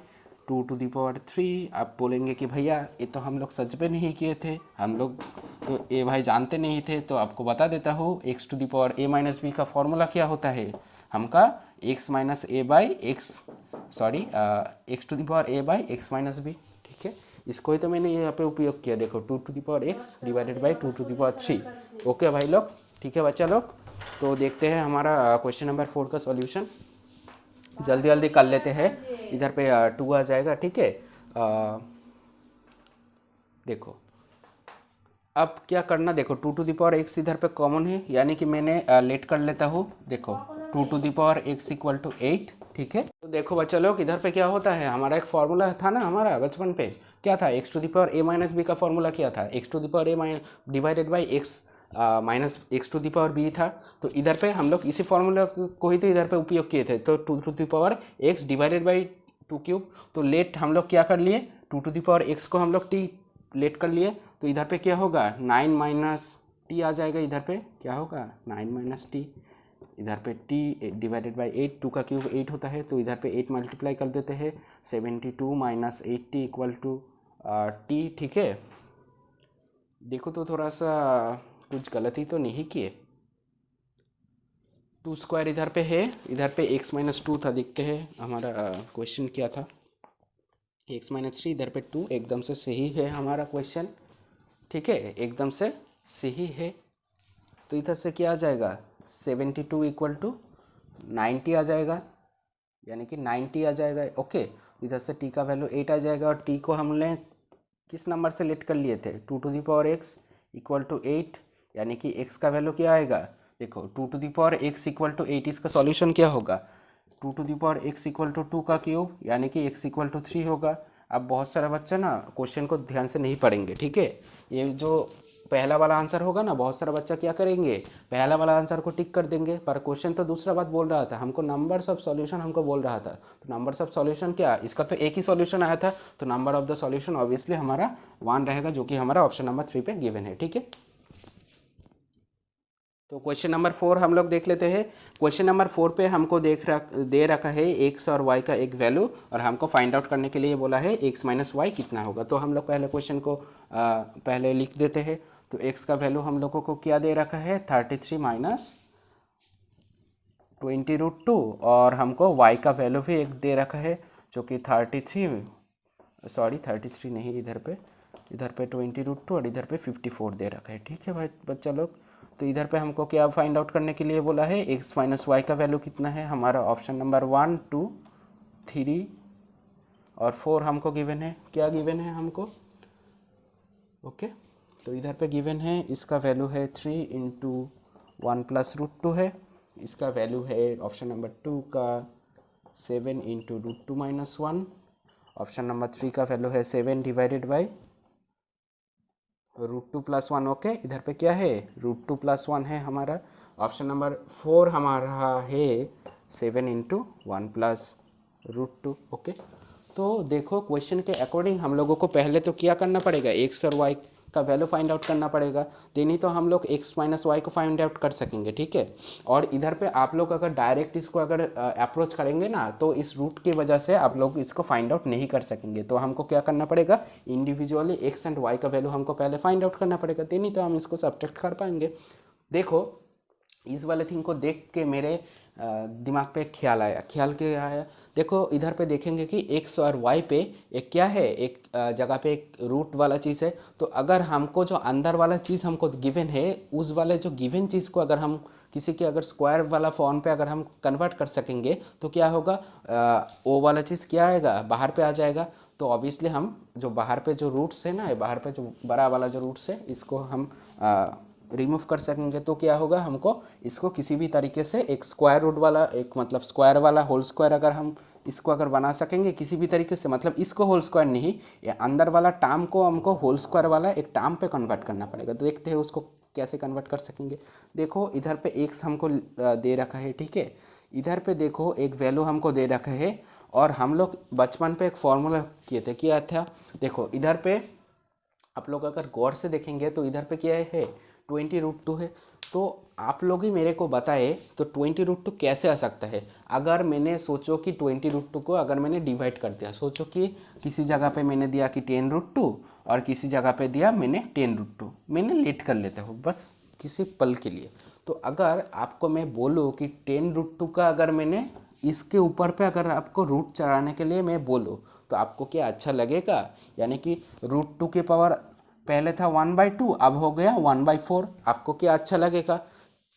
2 to the power 3। आप बोलेंगे कि भैया ये तो हम लोग सच में नहीं किए थे, हम लोग तो ये भाई जानते नहीं थे। तो आपको बता देता हूँ x to the power a minus b का फॉर्मूला क्या होता है, हमका x minus a by x, sorry x to the power a by x minus b. ठीक है, इसको ही तो मैंने यहाँ पे उपयोग किया, देखो 2 to the power x divided by 2 to the power 3। Okay भाई लोग, ठीक है बच्चा लोग, तो देखते हैं हमारा क्वेश्चन नंबर 4 का सॉल्यूशन, जल्दी जल्दी कर लेते हैं। इधर पे 2 आ जाएगा, ठीक है। देखो अब क्या करना, देखो 2 टू द पावर x इधर पे कॉमन है, यानी कि मैंने लेट कर लेता हूँ। देखो 2 to the power x equal to 8, ठीक है। तो देखो बच्चा लोग इधर पे क्या होता है, हमारा एक फॉर्मूला था ना हमारा बचपन पे, क्या था, x to the power a minus b का फॉर्मूला क्या था, x to the power a minus divided by x minus x to the power b था। तो इधर पे हम लोग इसी फॉर्मूला को ही तो इधर पे उपयोग किए थे, तो 2 to the power x divided by 2 cube. तो लेट हम लोग क्या कर लिए, 2 टू द पावर x को हम लोग t लेट कर लिए, तो इधर पे क्या होगा 9 माइनस टी आ जाएगा, इधर पे क्या होगा 9 माइनस टी, इधर पे t डिवाइडेड बाई 8, 2 का क्यूब 8 होता है, तो इधर पे 8 मल्टीप्लाई कर देते हैं, 72 माइनस 80 इक्वल टू टी। ठीक है, देखो तो थोड़ा सा कुछ गलती तो नहीं किए, 2 स्क्वायर इधर पे है, इधर पे x माइनस 2 था, देखते हैं हमारा क्वेश्चन क्या था, x माइनस 3 इधर पे 2, एकदम से सही है हमारा क्वेश्चन, ठीक है, एकदम से सही है। तो इधर से क्या आ जाएगा 72 इक्वल टू 90 आ जाएगा, यानी कि 90 आ जाएगा। ओके, इधर से t का वैल्यू 8 आ जाएगा, और t को हमने किस नंबर से लेट कर लिए थे, 2 to the power x equal to 8, यानी कि x का वैल्यू क्या आएगा, देखो 2 to the power x equal to 8, इसका सॉल्यूशन क्या होगा, 2 to the power x equal to 2 का क्यूब, यानी कि x इक्वल टू 3 होगा। अब बहुत सारा बच्चा ना क्वेश्चन को ध्यान से नहीं पढ़ेंगे, ठीक है, ये जो पहला वाला आंसर होगा ना, बहुत सारा बच्चा क्या करेंगे, पहला वाला आंसर को टिक कर देंगे, पर क्वेश्चन तो दूसरा बात बोल रहा था, हमको नंबर्स ऑफ सॉल्यूशन हमको बोल रहा था। तो नंबर्स ऑफ सॉल्यूशन क्या, इसका तो एक ही सॉल्यूशन आया था, तो number of the solution obviously हमारा 1 रहेगा, जो कि हमारा ऑप्शन नंबर 3 पे गिवन है। ठीक है, तो क्वेश्चन नंबर 4 हम लोग देख लेते हैं। क्वेश्चन नंबर 4 पे हमको दे रखा है x और y का एक वैल्यू, और हमको फाइंड आउट करने के लिए बोला है x माइनस वाई कितना होगा। तो हम लोग पहले क्वेश्चन को पहले लिख देते हैं। तो x का वैल्यू हम लोगों को क्या दे रखा है 33 माइनस 20√2, और हमको y का वैल्यू भी एक दे रखा है जो कि 33 नहीं, इधर पे 20√2, और इधर पे 54 दे रखा है। ठीक है भाई बच्चा लोग, तो इधर पे हमको क्या फाइंड आउट करने के लिए बोला है, x माइनस वाई का वैल्यू कितना है, हमारा ऑप्शन नंबर 1, 2, 3 और 4 हमको गिवन है। क्या गिवन है हमको, ओके, तो इधर पे गिवन है, इसका वैल्यू है 3 इंटू 1 प्लस √2 है, इसका वैल्यू है ऑप्शन नंबर 2 का 7 इंटू √2 माइनस 1, ऑप्शन नंबर 3 का वैल्यू है 7 डिवाइडेड बाई √2 प्लस 1। ओके, इधर पे क्या है √2 प्लस 1 है हमारा। ऑप्शन नंबर 4 हमारा है 7 इंटू 1 प्लस √2। ओके, तो देखो क्वेश्चन के अकॉर्डिंग हम लोगों को पहले तो क्या करना पड़ेगा, x और y का वैल्यू फाइंड आउट करना पड़ेगा, देन ही तो हम लोग x माइनस वाई को फाइंड आउट कर सकेंगे। ठीक है, और इधर पे आप लोग अगर डायरेक्ट इसको अगर अप्रोच करेंगे ना, तो इस रूट की वजह से आप लोग इसको फाइंड आउट नहीं कर सकेंगे। तो हमको क्या करना पड़ेगा, इंडिविजुअली x एंड y का वैल्यू हमको पहले फाइंड आउट करना पड़ेगा, देन ही तो हम इसको सब्ट्रैक्ट कर पाएंगे। देखो इस वाले थिंग को देख के मेरे दिमाग पे एक ख्याल आया। ख्याल क्या आया, देखो इधर पे देखेंगे कि एक्स और वाई पे एक क्या है, एक जगह पे एक रूट वाला चीज़ है। तो अगर हमको जो अंदर वाला चीज़ हमको गिवन है, उस वाले जो गिवन चीज़ को अगर हम किसी के अगर स्क्वायर वाला फॉर्म पे अगर हम कन्वर्ट कर सकेंगे तो क्या होगा, वो वाला चीज़ क्या आएगा, बाहर पे आ जाएगा। तो ऑब्वियसली हम जो बाहर पे जो रूट्स है ना, बाहर पे जो बड़ा वाला जो रूट्स है, इसको हम रिमूव कर सकेंगे। तो क्या होगा, हमको इसको किसी भी तरीके से एक स्क्वायर रूट वाला, एक मतलब स्क्वायर वाला होल स्क्वायर अगर हम इसको अगर बना सकेंगे किसी भी तरीके से, मतलब इसको होल स्क्वायर नहीं, ये अंदर वाला टर्म को हमको होल स्क्वायर वाला एक टर्म पे कन्वर्ट करना पड़ेगा। तो देखते हैं उसको कैसे कन्वर्ट कर सकेंगे। देखो इधर पे एक्स हमको दे रखा है, ठीक है। इधर पे देखो एक वैल्यू हमको दे रखा है, और हम लोग बचपन पे एक फॉर्मूला किए थे, क्या था, देखो इधर पे आप लोग अगर गौर से देखेंगे तो इधर पे क्या है, 20√2 है। तो आप लोग ही मेरे को बताए तो 20√2 कैसे आ सकता है। अगर मैंने सोचो कि 20√2 को अगर मैंने डिवाइड कर दिया, सोचो कि किसी जगह पे मैंने दिया कि 10√2 और किसी जगह पे दिया मैंने 10√2, मैंने लेट कर लेता हूँ बस किसी पल के लिए। तो अगर आपको मैं बोलूँ कि 10√2 का अगर मैंने इसके ऊपर पे अगर आपको रूट चढ़ाने के लिए मैं बोलूँ तो आपको क्या अच्छा लगेगा, यानी कि √2 के पावर पहले था 1/2, अब हो गया 1/4, आपको क्या अच्छा लगेगा,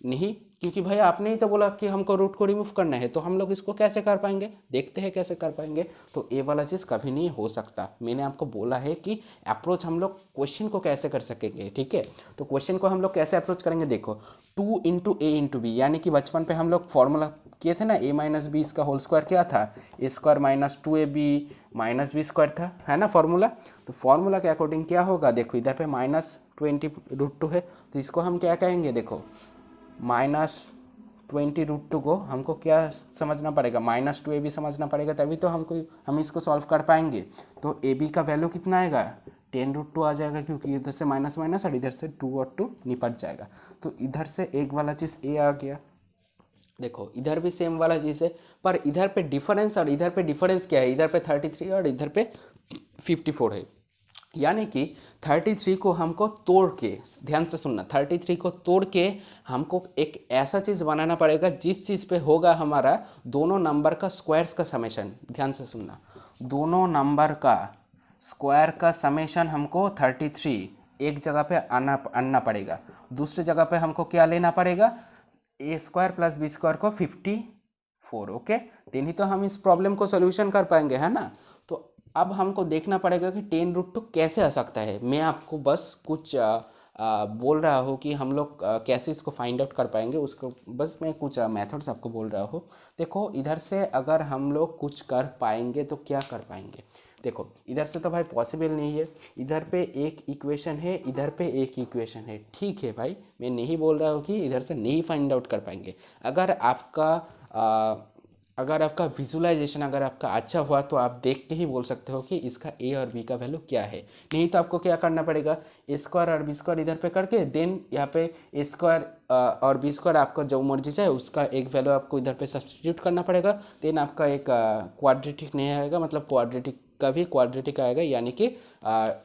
नहीं, क्योंकि भाई आपने ही तो बोला कि हमको रूट को रिमूव करना है। तो हम लोग इसको कैसे कर पाएंगे, देखते हैं कैसे कर पाएंगे। तो ये वाला चीज़ कभी नहीं हो सकता। मैंने आपको बोला है कि अप्रोच हम लोग क्वेश्चन को कैसे कर सकेंगे, ठीक है। तो क्वेश्चन को हम लोग कैसे अप्रोच करेंगे, देखो 2 × a × b, यानी कि बचपन पे हम लोग फॉर्मूला किए थे ना, a - b इसका होल स्क्वायर क्या था, a² - 2ab - b² था, है ना फॉर्मूला। तो फॉर्मूला के अकॉर्डिंग क्या होगा, देखो इधर पे -20√2 है, तो इसको हम क्या कहेंगे, देखो -20√2 को हमको क्या समझना पड़ेगा, -2ab समझना पड़ेगा, तभी तो हम इसको सॉल्व कर पाएंगे। तो ab का वैल्यू कितना आएगा, 10√2 आ जाएगा, क्योंकि इधर से माइनस माइनस और इधर से 2 और 2 निपट जाएगा। तो इधर से एक वाला चीज़ a आ गया। देखो इधर भी सेम वाला चीज़ है, पर इधर पे डिफरेंस और इधर पे डिफरेंस क्या है, इधर पे 33 और इधर पे 54 है। यानी कि 33 को हमको तोड़ के, ध्यान से सुनना, 33 को तोड़ के हमको एक ऐसा चीज़ बनाना पड़ेगा जिस चीज़ पे होगा हमारा दोनों नंबर का स्क्वायर्स का समेशन। ध्यान से सुनना, दोनों नंबर का स्क्वायर का समेशन हमको 33 एक जगह पे आना पड़ेगा, दूसरी जगह पे हमको क्या लेना पड़ेगा, a² + b² को 54। ओके, देन ही तो हम इस प्रॉब्लम को सोल्यूशन कर पाएंगे, है ना। तो अब हमको देखना पड़ेगा कि 10√2 कैसे आ सकता है। मैं आपको बस कुछ बोल रहा हूँ कि हम लोग कैसे इसको फाइंड आउट कर पाएंगे, उसको बस मैं कुछ मेथड्स आपको बोल रहा हूँ। देखो इधर से अगर हम लोग कुछ कर पाएंगे तो क्या कर पाएंगे, देखो इधर से तो भाई पॉसिबल नहीं है, इधर पे एक इक्वेशन है, इधर पे एक इक्वेशन है, ठीक है भाई, मैं नहीं बोल रहा हूँ कि इधर से नहीं फाइंड आउट कर पाएंगे। अगर आपका विजुलाइजेशन अगर आपका अच्छा हुआ तो आप देख के ही बोल सकते हो कि इसका a और b का वैल्यू क्या है। नहीं तो आपको क्या करना पड़ेगा, a² और b² इधर पे करके देन यहाँ पे a² और b² आपका जो मर्जी चाहे उसका एक वैल्यू आपको इधर पे सब्सटीट्यूट करना पड़ेगा। देन आपका एक क्वाड्रेटिक नहीं आएगा, मतलब क्वाड्रेटिक का भी क्वाड्रेटिक आएगा, यानी कि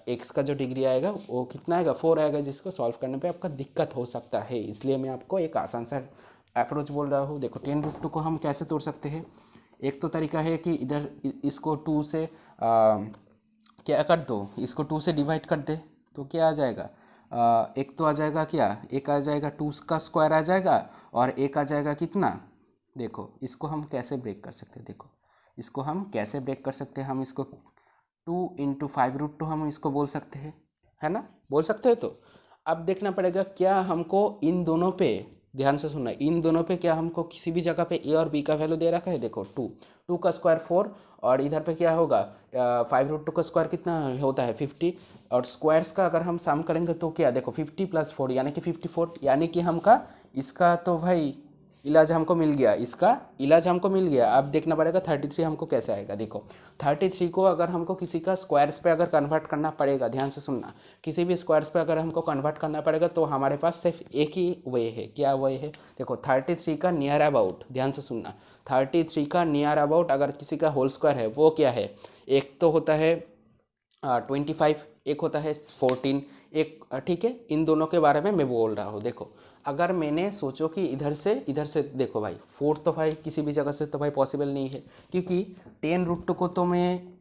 एक्स का जो डिग्री आएगा वो कितना आएगा, 4 आएगा, जिसको सॉल्व करने पे आपका दिक्कत हो सकता है। इसलिए मैं आपको एक आसान सा अप्रोच बोल रहा हूँ। देखो 10√2 को हम कैसे तोड़ सकते हैं, एक तो तरीका है कि इधर इसको 2 से क्या कर दो, इसको 2 से डिवाइड कर दे तो क्या आ जाएगा, एक तो आ जाएगा क्या, एक आ जाएगा 2 का स्क्वायर आ जाएगा, और एक आ जाएगा कितना, देखो इसको हम कैसे ब्रेक कर सकते हैं, देखो इसको हम कैसे ब्रेक कर सकते हैं, हम इसको 2 × 5√2 हम इसको बोल सकते हैं, है ना, बोल सकते हैं। तो अब देखना पड़ेगा क्या हमको इन दोनों पे, ध्यान से सुनना, इन दोनों पे क्या हमको किसी भी जगह पे a और b का वैल्यू दे रखा है, देखो 2 का स्क्वायर 4, और इधर पे क्या होगा 5√2 का स्क्वायर कितना होता है 50, और स्क्वायर्स का अगर हम सम करेंगे तो क्या, देखो 50 + 4 यानी कि 54, यानी कि हमका इसका तो भाई इलाज हमको मिल गया, इसका इलाज हमको मिल गया। अब देखना पड़ेगा 33 हमको कैसे आएगा। देखो 33 को अगर हमको किसी का स्क्वायर्स पे अगर कन्वर्ट करना पड़ेगा, ध्यान से सुनना, किसी भी स्क्वायर्स पे अगर हमको कन्वर्ट करना पड़ेगा तो हमारे पास सिर्फ एक ही वे है, क्या वे है, देखो 33 का नियर अबाउट, ध्यान से सुनना, 33 का नियर अबाउट अगर किसी का होल स्क्वायर है वो क्या है, एक तो होता है 25, एक होता है 14, एक ठीक है, इन दोनों के बारे में मैं बोल रहा हूँ। देखो अगर मैंने सोचो कि इधर से देखो भाई, 4 तो भाई किसी भी जगह से तो भाई पॉसिबल नहीं है, क्योंकि 10√2 को तो मैं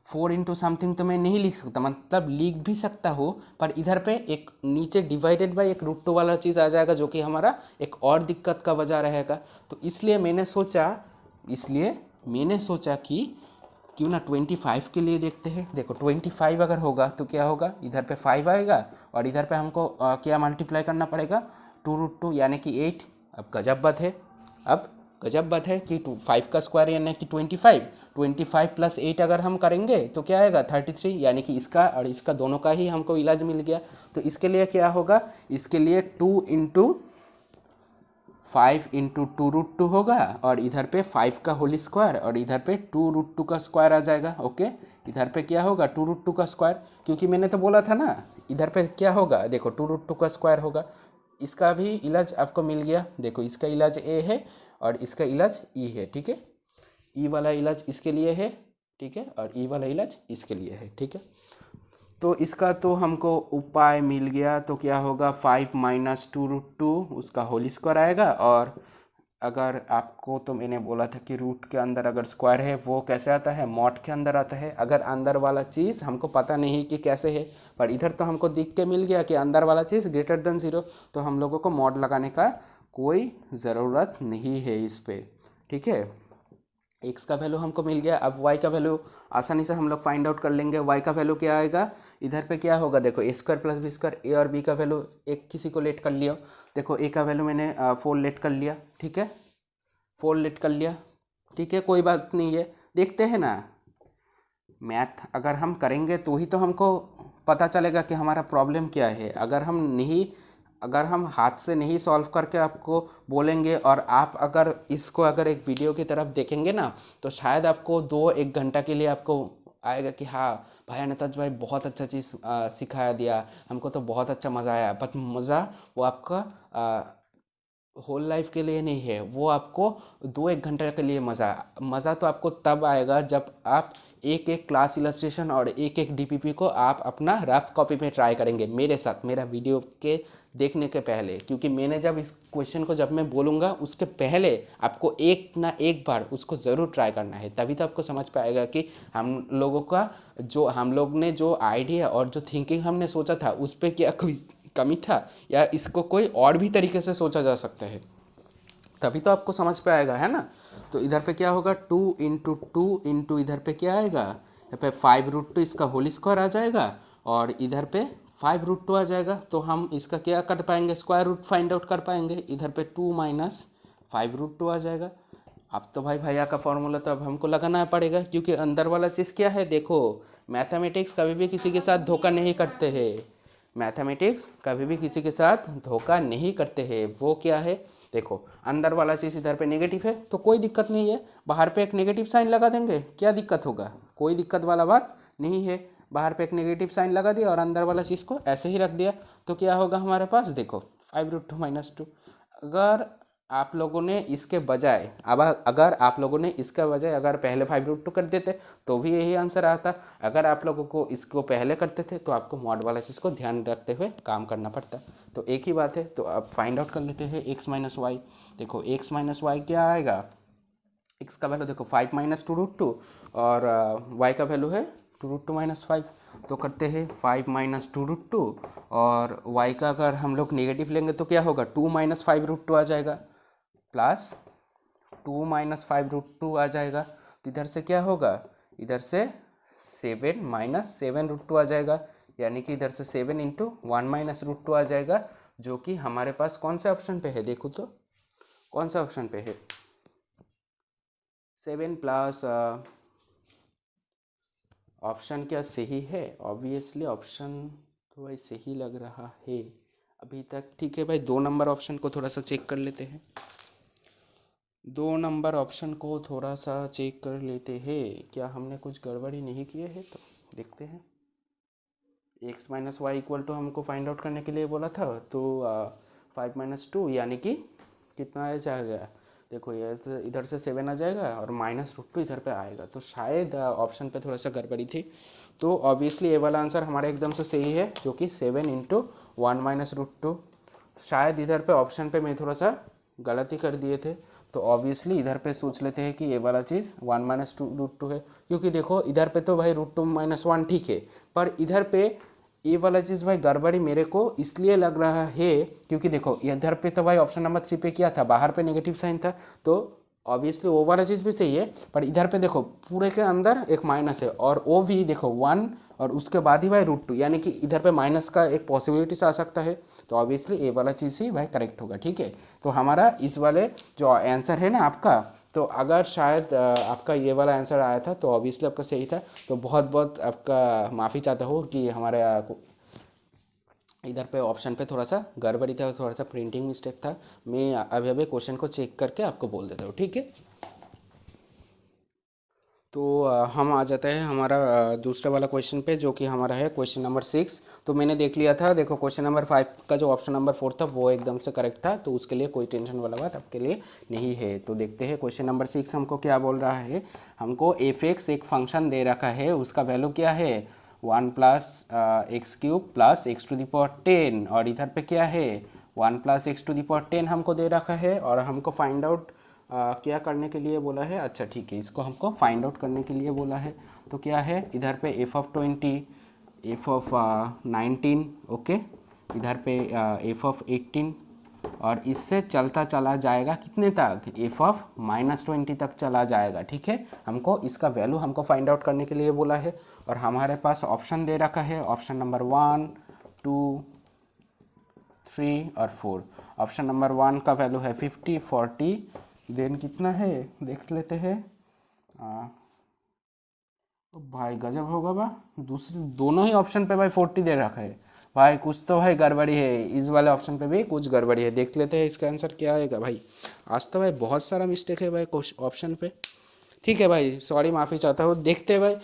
4 इंटू समथिंग तो मैं नहीं लिख सकता, मतलब लिख भी सकता हूँ, पर इधर पे एक नीचे डिवाइडेड बाई एक √2 वाला चीज़ आ जाएगा, जो कि हमारा एक और दिक्कत का वजह रहेगा। तो इसलिए मैंने सोचा कि क्यों ना 25 के लिए देखते हैं। देखो 25 अगर होगा तो क्या होगा, इधर पे 5 आएगा और इधर पे हमको क्या मल्टीप्लाई करना पड़ेगा, 2√2 यानी कि 8। अब गजब बात है कि 5 का स्क्वायर यानी कि 25 प्लस 8 अगर हम करेंगे तो क्या आएगा 33, यानी कि इसका और इसका दोनों का ही हमको इलाज मिल गया। तो इसके लिए क्या होगा, इसके लिए 2 × 5 × 2√2 होगा, और इधर पे 5 का होल स्क्वायर और इधर पे 2√2 का स्क्वायर आ जाएगा। ओके, इधर पे क्या होगा 2√2 का स्क्वायर, क्योंकि मैंने तो बोला था ना इधर पे क्या होगा, देखो 2√2 का स्क्वायर होगा। इसका भी इलाज आपको मिल गया। देखो इसका इलाज ए है और इसका इलाज ई है, ठीक है। ई वाला इलाज इसके लिए है, ठीक है, और ई वाला इलाज इसके लिए है, ठीक है। तो इसका तो हमको उपाय मिल गया। तो क्या होगा 5 - 2√2 उसका होल स्क्वायर आएगा, और अगर आपको तो मैंने बोला था कि रूट के अंदर अगर स्क्वायर है वो कैसे आता है, मॉड के अंदर आता है। अगर अंदर वाला चीज़ हमको पता नहीं कि कैसे है, पर इधर तो हमको दिख के मिल गया कि अंदर वाला चीज़ ग्रेटर देन 0, तो हम लोगों को मॉड लगाने का कोई ज़रूरत नहीं है इस पर, ठीक है। एक्स का वैल्यू हमको मिल गया। अब वाई का वैल्यू आसानी से हम लोग फाइंड आउट कर लेंगे। वाई का वैल्यू क्या आएगा, इधर पे क्या होगा, देखो A² + B², ए और बी का वैल्यू एक किसी को लेट कर लिया। देखो ए का वैल्यू मैंने 4 लेट कर लिया, ठीक है, 4 लेट कर लिया, ठीक है, कोई बात नहीं है। देखते हैं ना, मैथ अगर हम करेंगे तो ही तो हमको पता चलेगा कि हमारा प्रॉब्लम क्या है। अगर हम हाथ से नहीं सॉल्व करके आपको बोलेंगे और आप अगर इसको अगर एक वीडियो की तरफ देखेंगे ना, तो शायद आपको 2-1 घंटा के लिए आपको आएगा कि हाँ भाई अनंताज भाई बहुत अच्छा चीज़ सिखाया दिया, हमको तो बहुत अच्छा मज़ा आया। बट मज़ा वो आपका होल लाइफ के लिए नहीं है, वो आपको 2-1 घंटे के लिए मज़ा तो आपको तब आएगा जब आप एक एक क्लास इलस्ट्रेशन और एक एक डीपीपी को आप अपना रफ कॉपी में ट्राई करेंगे मेरे साथ, मेरा वीडियो के देखने के पहले। क्योंकि मैंने जब इस क्वेश्चन को जब मैं बोलूँगा उसके पहले आपको एक ना एक बार उसको ज़रूर ट्राई करना है, तभी तो आपको समझ पाएगा कि हम लोग ने जो आइडिया और जो थिंकिंग हमने सोचा था उस पर क्या कोई कमी था, या इसको कोई और भी तरीके से सोचा जा सकता है, तभी तो आपको समझ पे आएगा, है ना। तो इधर पे क्या होगा 2 × 2 इधर पे क्या आएगा, यहाँ पे 5√2 इसका होल स्क्वायर आ जाएगा, और इधर पे 5√2 आ जाएगा। तो हम इसका क्या कर पाएंगे, स्क्वायर रूट फाइंड आउट कर पाएंगे। इधर पे 2 - 5√2 आ जाएगा। अब तो भाई भैया का फॉर्मूला तो अब हमको लगाना पड़ेगा, क्योंकि अंदर वाला चीज़ क्या है, देखो मैथमेटिक्स कभी भी किसी के साथ धोखा नहीं करते हैं। मैथमेटिक्स कभी भी किसी के साथ धोखा नहीं करते हैं। वो क्या है, देखो अंदर वाला चीज़ इधर पे नेगेटिव है तो कोई दिक्कत नहीं है, बाहर पे एक नेगेटिव साइन लगा देंगे, क्या दिक्कत होगा, कोई दिक्कत वाला बात नहीं है। बाहर पे एक नेगेटिव साइन लगा दिया और अंदर वाला चीज़ को ऐसे ही रख दिया, तो क्या होगा हमारे पास, देखो 5√2 - 2। अगर आप लोगों ने इसके बजाय अगर आप लोगों ने इसके बजाय अगर पहले 5√2 कर देते तो भी यही आंसर आता। अगर आप लोगों को इसको पहले करते थे तो आपको मॉड वाला चीज़ को ध्यान रखते हुए काम करना पड़ता। तो एक ही बात है। तो अब फाइंड आउट कर लेते हैं x - y। देखो x - y क्या आएगा, x का वैल्यू देखो 5 - 2√2 और y का वैल्यू है 2√2 - 5। तो करते हैं 5 - 2√2 और y का अगर हम लोग नेगेटिव लेंगे तो क्या होगा 2 - 5√2 आ जाएगा, प्लस 2 - 5√2 आ जाएगा। तो इधर से क्या होगा, इधर से 7 - 7√2 आ जाएगा, यानी कि इधर से 7 × 1 - √2 आ जाएगा, जो कि हमारे पास कौन से ऑप्शन पे है, देखो तो कौन सा ऑप्शन पे है, 7 प्लस ऑप्शन क्या सही है, ऑब्वियसली ऑप्शन तो भाई सही लग रहा है अभी तक। ठीक है भाई, 2 नंबर ऑप्शन को थोड़ा सा चेक कर लेते हैं। 2 नंबर ऑप्शन को थोड़ा सा चेक कर लेते हैं, क्या हमने कुछ गड़बड़ी नहीं किए है, तो देखते हैं। x - y = हमको फाइंड आउट करने के लिए बोला था, तो 5 - 2 यानी कि कितना आ जाएगा, देखो ये इधर से 7 आ जाएगा और -√2 इधर पे आएगा, तो शायद ऑप्शन पे थोड़ा सा गड़बड़ी थी। तो ऑब्वियसली ये वाला आंसर हमारा एकदम से सही है, जो कि 7 इंटू 1 माइनस रूट टू। शायद इधर पे ऑप्शन पे मैं थोड़ा सा गलती कर दिए थे, तो ऑब्वियसली इधर पे सोच लेते हैं कि ये वाला चीज़ 1 माइनस टू रूट टू है, क्योंकि देखो इधर पे तो भाई रूट टू माइनस वन ठीक है, पर इधर पे ये वाला चीज़ भाई गड़बड़ी मेरे को इसलिए लग रहा है क्योंकि देखो इधर पे तो भाई ऑप्शन नंबर 3 पे क्या था, बाहर पे नेगेटिव साइन था, तो ऑब्वियसली वो वाला चीज़ भी सही है, पर इधर पे देखो पूरे के अंदर एक माइनस है, और वो भी देखो 1 और उसके बाद ही भाई रूट टू, यानी कि इधर पे माइनस का एक पॉसिबिलिटी से आ सकता है, तो ऑब्वियसली ये वाला चीज़ ही भाई करेक्ट होगा। ठीक है, तो हमारा इस वाले जो आंसर है ना आपका, तो अगर शायद आपका ये वाला आंसर आया था तो ऑब्वियसली आपका सही था, तो बहुत बहुत आपका माफ़ी चाहता हूँ कि हमारे इधर पे ऑप्शन पे थोड़ा सा गड़बड़ी था, थोड़ा सा प्रिंटिंग मिस्टेक था। मैं अभी अभी क्वेश्चन को चेक करके आपको बोल देता हूँ, ठीक है। तो हम आ जाते हैं हमारा दूसरे वाला क्वेश्चन पे, जो कि हमारा है क्वेश्चन नंबर 6। तो मैंने देख लिया था, देखो क्वेश्चन नंबर 5 का जो ऑप्शन नंबर 4 था वो एकदम से करेक्ट था, तो उसके लिए कोई टेंशन वाला बात आपके लिए नहीं है। तो देखते हैं क्वेश्चन नंबर 6 हमको क्या बोल रहा है। हमको f(x) एक फंक्शन दे रखा है, उसका वैल्यू क्या है 1 plus x cube plus x to the power 10, और इधर पे क्या है 1 plus x to the power 10 हमको दे रखा है, और हमको फाइंड आउट क्या करने के लिए बोला है। अच्छा ठीक है, इसको हमको फाइंड आउट करने के लिए बोला है। तो क्या है इधर पे f(20), f(19), ओके, इधर पे f(18), और इससे चलता चला जाएगा कितने तक, f(-20) तक चला जाएगा। ठीक है, हमको इसका वैल्यू हमको फाइंड आउट करने के लिए बोला है, और हमारे पास ऑप्शन दे रखा है, ऑप्शन नंबर 1, 2, 3 और 4। ऑप्शन नंबर 1 का वैल्यू है 50, 40, देन कितना है देख लेते हैं। भाई गजब होगा बा, दूसरे दोनों ही ऑप्शन पे भाई 40 दे रखा है भाई, कुछ तो भाई गड़बड़ी है, इस वाले ऑप्शन पे भी कुछ गड़बड़ी है। देख लेते हैं इसका आंसर क्या आएगा भाई। आज तो भाई बहुत सारा मिस्टेक है भाई ऑप्शन पे। ठीक है भाई, सॉरी माफ़ी चाहता हूँ। देखते हैं भाई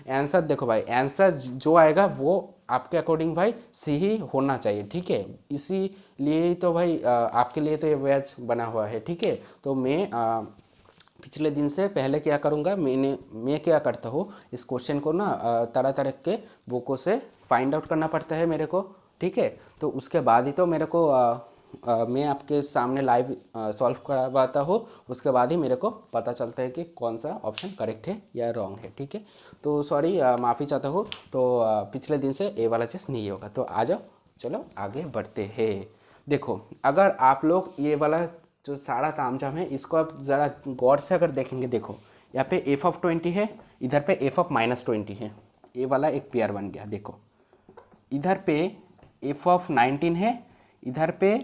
आंसर देखो भाई, आंसर जो आएगा वो आपके अकॉर्डिंग भाई सही होना चाहिए। ठीक है, इसीलिए ही तो भाई आपके लिए तो ये बैच बना हुआ है। ठीक है, तो मैं पिछले दिन से पहले क्या करूँगा, मैं क्या करता हूँ, इस क्वेश्चन को ना तरह तरह के बुकों से फाइंड आउट करना पड़ता है मेरे को। ठीक है, तो उसके बाद ही तो मेरे को मैं आपके सामने लाइव सॉल्व करवाता हूँ, उसके बाद ही मेरे को पता चलता है कि कौन सा ऑप्शन करेक्ट है या रॉन्ग है। ठीक है, तो सॉरी माफ़ी चाहता हूँ। तो पिछले दिन से ये वाला चीज़ नहीं होगा। तो आ जाओ, चलो आगे बढ़ते हैं। देखो अगर आप लोग ये वाला जो सारा तामझाम है इसको आप ज़रा गौर से अगर देखेंगे, देखो यहाँ पे f(20) है, इधर पे f(-20) है, ये वाला एक पेयर बन गया। देखो इधर पे f(19) है, इधर पे